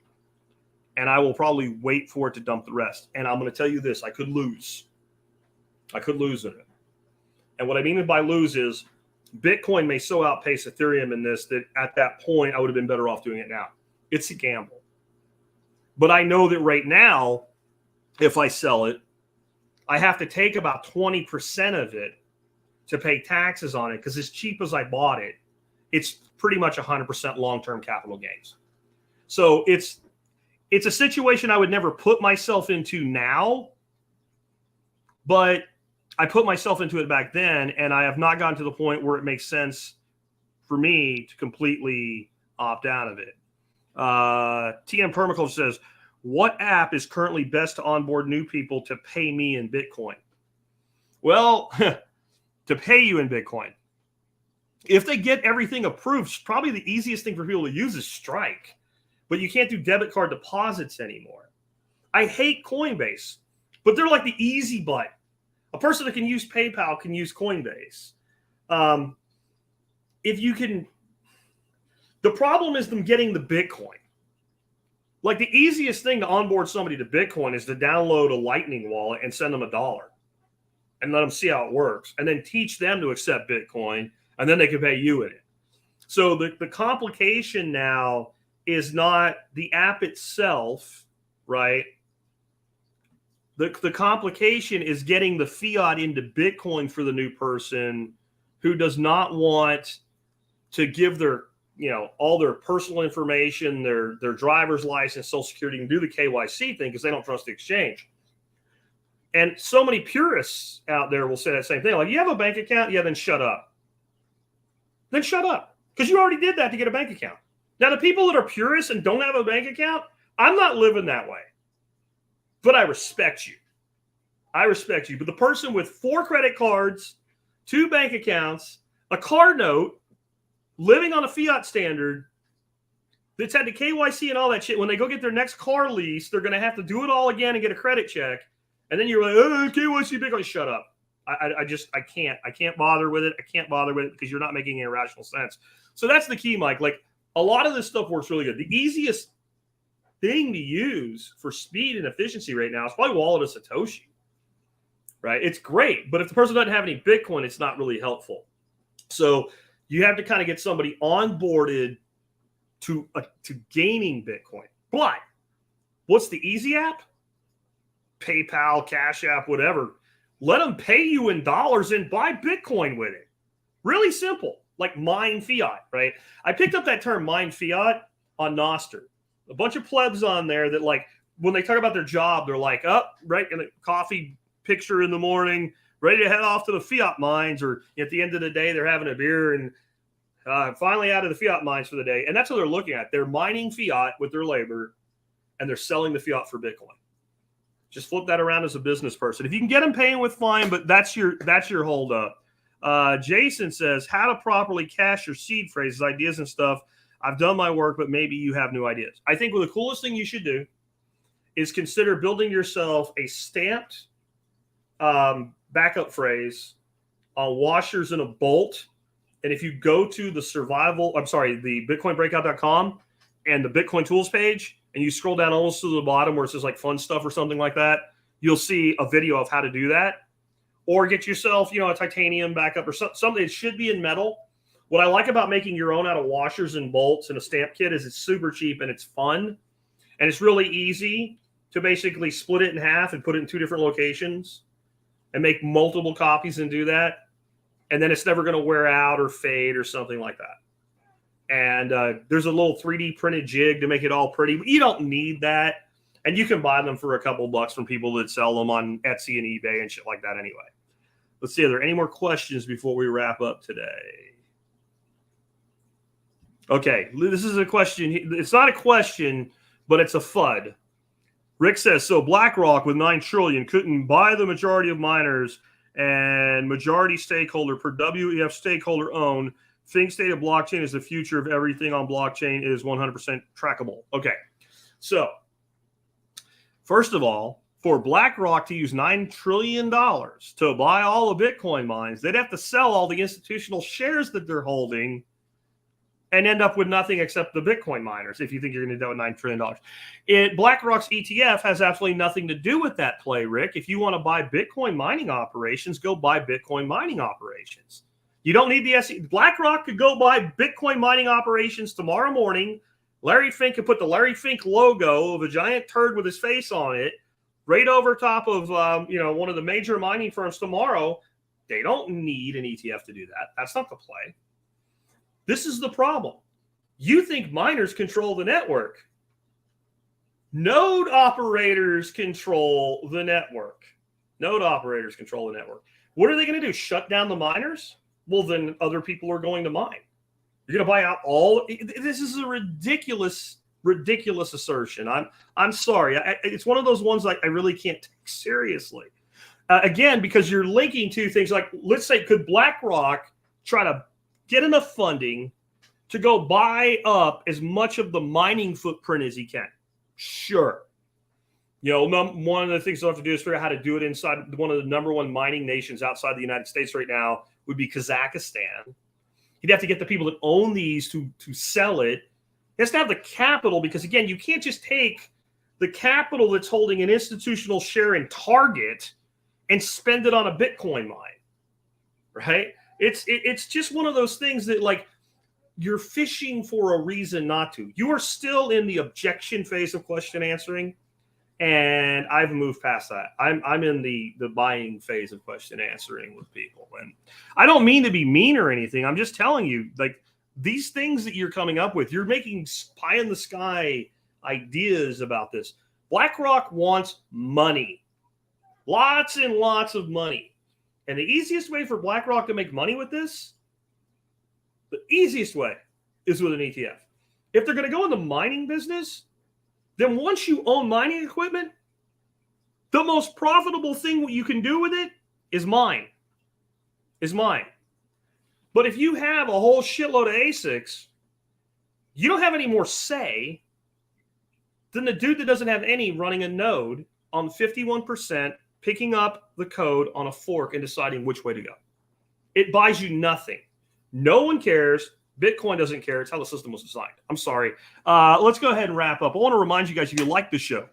and I will probably wait for it to dump the rest. And I'm going to tell you this, I could lose. I could lose in it. And what I mean by lose is Bitcoin may so outpace Ethereum in this that at that point I would have been better off doing it now. It's a gamble. But I know that right now, if I sell it, I have to take about 20% of it to pay taxes on it because as cheap as I bought it, it's pretty much 100% long-term capital gains. So it's a situation I would never put myself into now, but I put myself into it back then, and I have not gotten to the point where it makes sense for me to completely opt out of it. TM Permaculture says, what app is currently best to onboard new people to pay me in Bitcoin? Well, to pay you in Bitcoin. If they get everything approved, probably the easiest thing for people to use is Strike. But you can't do debit card deposits anymore. I hate Coinbase, but they're like the easy button. A person that can use PayPal can use Coinbase. If you can, the problem is them getting the Bitcoin. Like the easiest thing to onboard somebody to Bitcoin is to download a Lightning wallet and send them $1 and let them see how it works and then teach them to accept Bitcoin and then they can pay you in it. So the complication now is not the app itself, right? The complication is getting the fiat into Bitcoin for the new person who does not want to give their, all their personal information, their driver's license, social security, and do the KYC thing because they don't trust the exchange. And so many purists out there will say that same thing. Like, you have a bank account? Yeah, then shut up. Then shut up. Because you already did that to get a bank account. Now, the people that are purists and don't have a bank account, I'm not living that way. But I respect you. I respect you. But the person with 4 credit cards, 2 bank accounts, a car note, living on a fiat standard, that's had the KYC and all that shit, when they go get their next car lease, they're going to have to do it all again and get a credit check. And then you're like, oh, KYC Bitcoin, shut up. I can't bother with it. I can't bother with it because you're not making any rational sense. So that's the key, Mike. Like, a lot of this stuff works really good. The easiest thing to use for speed and efficiency right now is probably Wallet of Satoshi, right? It's great, but if the person doesn't have any Bitcoin, it's not really helpful. So you have to kind of get somebody onboarded to gaining Bitcoin. But what's the easy app? PayPal, Cash App, whatever. Let them pay you in dollars and buy Bitcoin with it. Really simple. Like mine fiat, right? I picked up that term mine fiat on Nostr. A bunch of plebs on there that, like, when they talk about their job, they're like, up, right, in a coffee picture in the morning, ready to head off to the fiat mines, or at the end of the day, they're having a beer and finally out of the fiat mines for the day. And that's what they're looking at. They're mining fiat with their labor, and they're selling the fiat for Bitcoin. Just flip that around as a business person. If you can get them paying with, fine, but that's your hold up. Jason says, how to properly cache your seed phrases, ideas, and stuff. I've done my work, but maybe you have new ideas. I think the coolest thing you should do is consider building yourself a stamped backup phrase on washers and a bolt. And if you go to the the bitcoinbreakout.com and the Bitcoin tools page, and you scroll down almost to the bottom where it says like fun stuff or something like that, you'll see a video of how to do that. Or get yourself, a titanium backup or something. It should be in metal. What I like about making your own out of washers and bolts and a stamp kit is it's super cheap and it's fun. And it's really easy to basically split it in half and put it in 2 different locations and make multiple copies and do that. And then it's never going to wear out or fade or something like that. And there's a little 3D printed jig to make it all pretty. But you don't need that. And you can buy them for a couple bucks from people that sell them on Etsy and eBay and shit like that anyway. Let's see, are there any more questions before we wrap up today? Okay, this is a question. It's not a question, but it's a FUD. Rick says, so BlackRock with $9 trillion couldn't buy the majority of miners and majority stakeholder per WEF stakeholder owned. Think state of blockchain is the future of everything on blockchain is 100% trackable. Okay, so first of all, for BlackRock to use $9 trillion to buy all the Bitcoin mines, they'd have to sell all the institutional shares that they're holding and end up with nothing except the Bitcoin miners, if you think you're going to do $9 trillion. BlackRock's ETF has absolutely nothing to do with that play, Rick. If you want to buy Bitcoin mining operations, go buy Bitcoin mining operations. You don't need the SEC. BlackRock could go buy Bitcoin mining operations tomorrow morning. Larry Fink could put the Larry Fink logo of a giant turd with his face on it right over top of one of the major mining firms tomorrow. They don't need an ETF to do that. That's not the play. This is the problem. You think miners control the network. Node operators control the network. Node operators control the network. What are they going to do? Shut down the miners? Well, then other people are going to mine. You're going to buy out all. This is a ridiculous assertion. I'm sorry. It's one of those ones like I really can't take seriously. Again, because you're linking to things like, let's say, could BlackRock try to get enough funding to go buy up as much of the mining footprint as he can? Sure. One of the things they'll have to do is figure out how to do it inside one of the number one mining nations outside the United States right now would be Kazakhstan. He'd have to get the people that own these to sell it. He has to have the capital because, again, you can't just take the capital that's holding an institutional share in Target and spend it on a Bitcoin mine, right? It's just one of those things that, like, you're fishing for a reason not to. You are still in the objection phase of question answering, and I've moved past that. I'm in the buying phase of question answering with people. And I don't mean to be mean or anything. I'm just telling you, like, these things that you're coming up with, you're making pie in the sky ideas about this. BlackRock wants money. Lots and lots of money. And the easiest way for BlackRock to make money with this, the easiest way is with an ETF. If they're going to go in the mining business, then once you own mining equipment, the most profitable thing you can do with it is mine. But if you have a whole shitload of ASICs, you don't have any more say than the dude that doesn't have any running a node on 51%, picking up the code on a fork and deciding which way to go. It buys you nothing. No one cares. Bitcoin doesn't care. It's how the system was designed. I'm sorry. Let's go ahead and wrap up. I want to remind you guys, if you like the show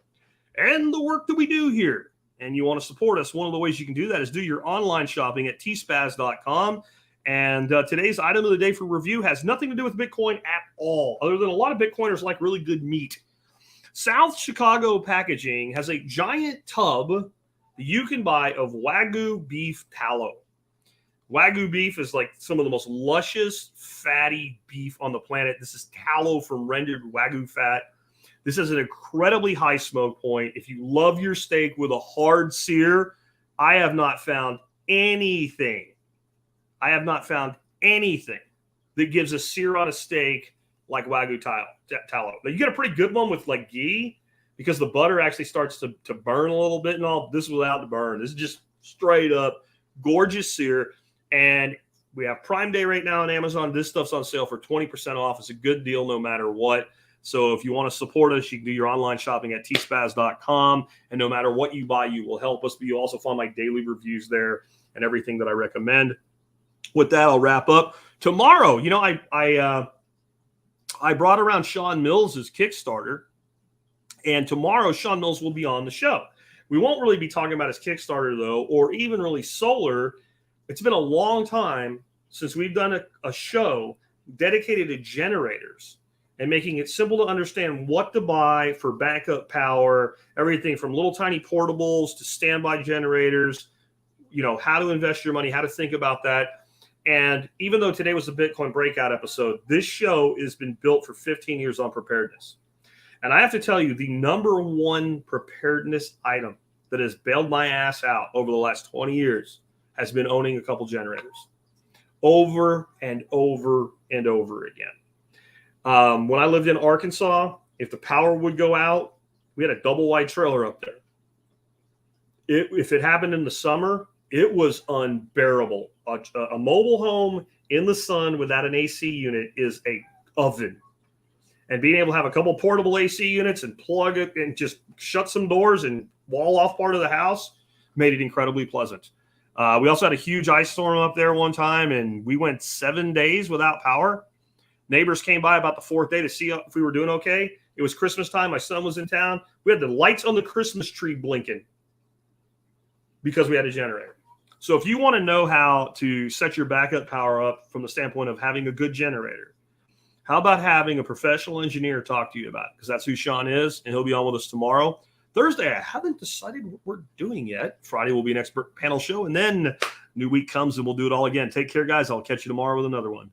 and the work that we do here, and you want to support us, one of the ways you can do that is do your online shopping at tspaz.com. And today's item of the day for review has nothing to do with Bitcoin at all, other than a lot of Bitcoiners like really good meat. South Chicago Packaging has a giant tub that you can buy of Wagyu beef tallow. Wagyu beef is like some of the most luscious, fatty beef on the planet. This is tallow from rendered Wagyu fat. This has an incredibly high smoke point. If you love your steak with a hard sear, I have not found anything that gives a sear on a steak like Wagyu tallow. Now, you get a pretty good one with like ghee because the butter actually starts to burn a little bit and all. This is without the burn. This is just straight up gorgeous sear. And we have Prime Day right now on Amazon. This stuff's on sale for 20% off. It's a good deal no matter what. So if you want to support us, you can do your online shopping at tspaz.com. And no matter what you buy, you will help us. But you also find my daily reviews there and everything that I recommend. With that, I'll wrap up. Tomorrow, you know, I brought around Sean Mills's Kickstarter. And tomorrow, Sean Mills will be on the show. We won't really be talking about his Kickstarter, though, or even really solar. It's been a long time since we've done a show dedicated to generators and making it simple to understand what to buy for backup power, everything from little tiny portables to standby generators, you know, how to invest your money, how to think about that. And even though today was a Bitcoin breakout episode, this show has been built for 15 years on preparedness. And I have to tell you, the number one preparedness item that has bailed my ass out over the last 20 years has been owning a couple generators over and over and over again. When I lived in Arkansas, if the power would go out, we had a double wide trailer up there. If it happened in the summer, it was unbearable. A mobile home in the sun without an AC unit is a oven. And being able to have a couple portable AC units and plug it and just shut some doors and wall off part of the house made it incredibly pleasant. We also had a huge ice storm up there one time, and we went 7 days without power. Neighbors came by about the fourth day to see if we were doing okay. It was Christmas time. My son was in town. We had the lights on the Christmas tree blinking because we had a generator. So if you want to know how to set your backup power up from the standpoint of having a good generator, how about having a professional engineer talk to you about it? Because that's who Sean is, and he'll be on with us tomorrow. Thursday, I haven't decided what we're doing yet. Friday will be an expert panel show, and then new week comes and we'll do it all again. Take care, guys. I'll catch you tomorrow with another one.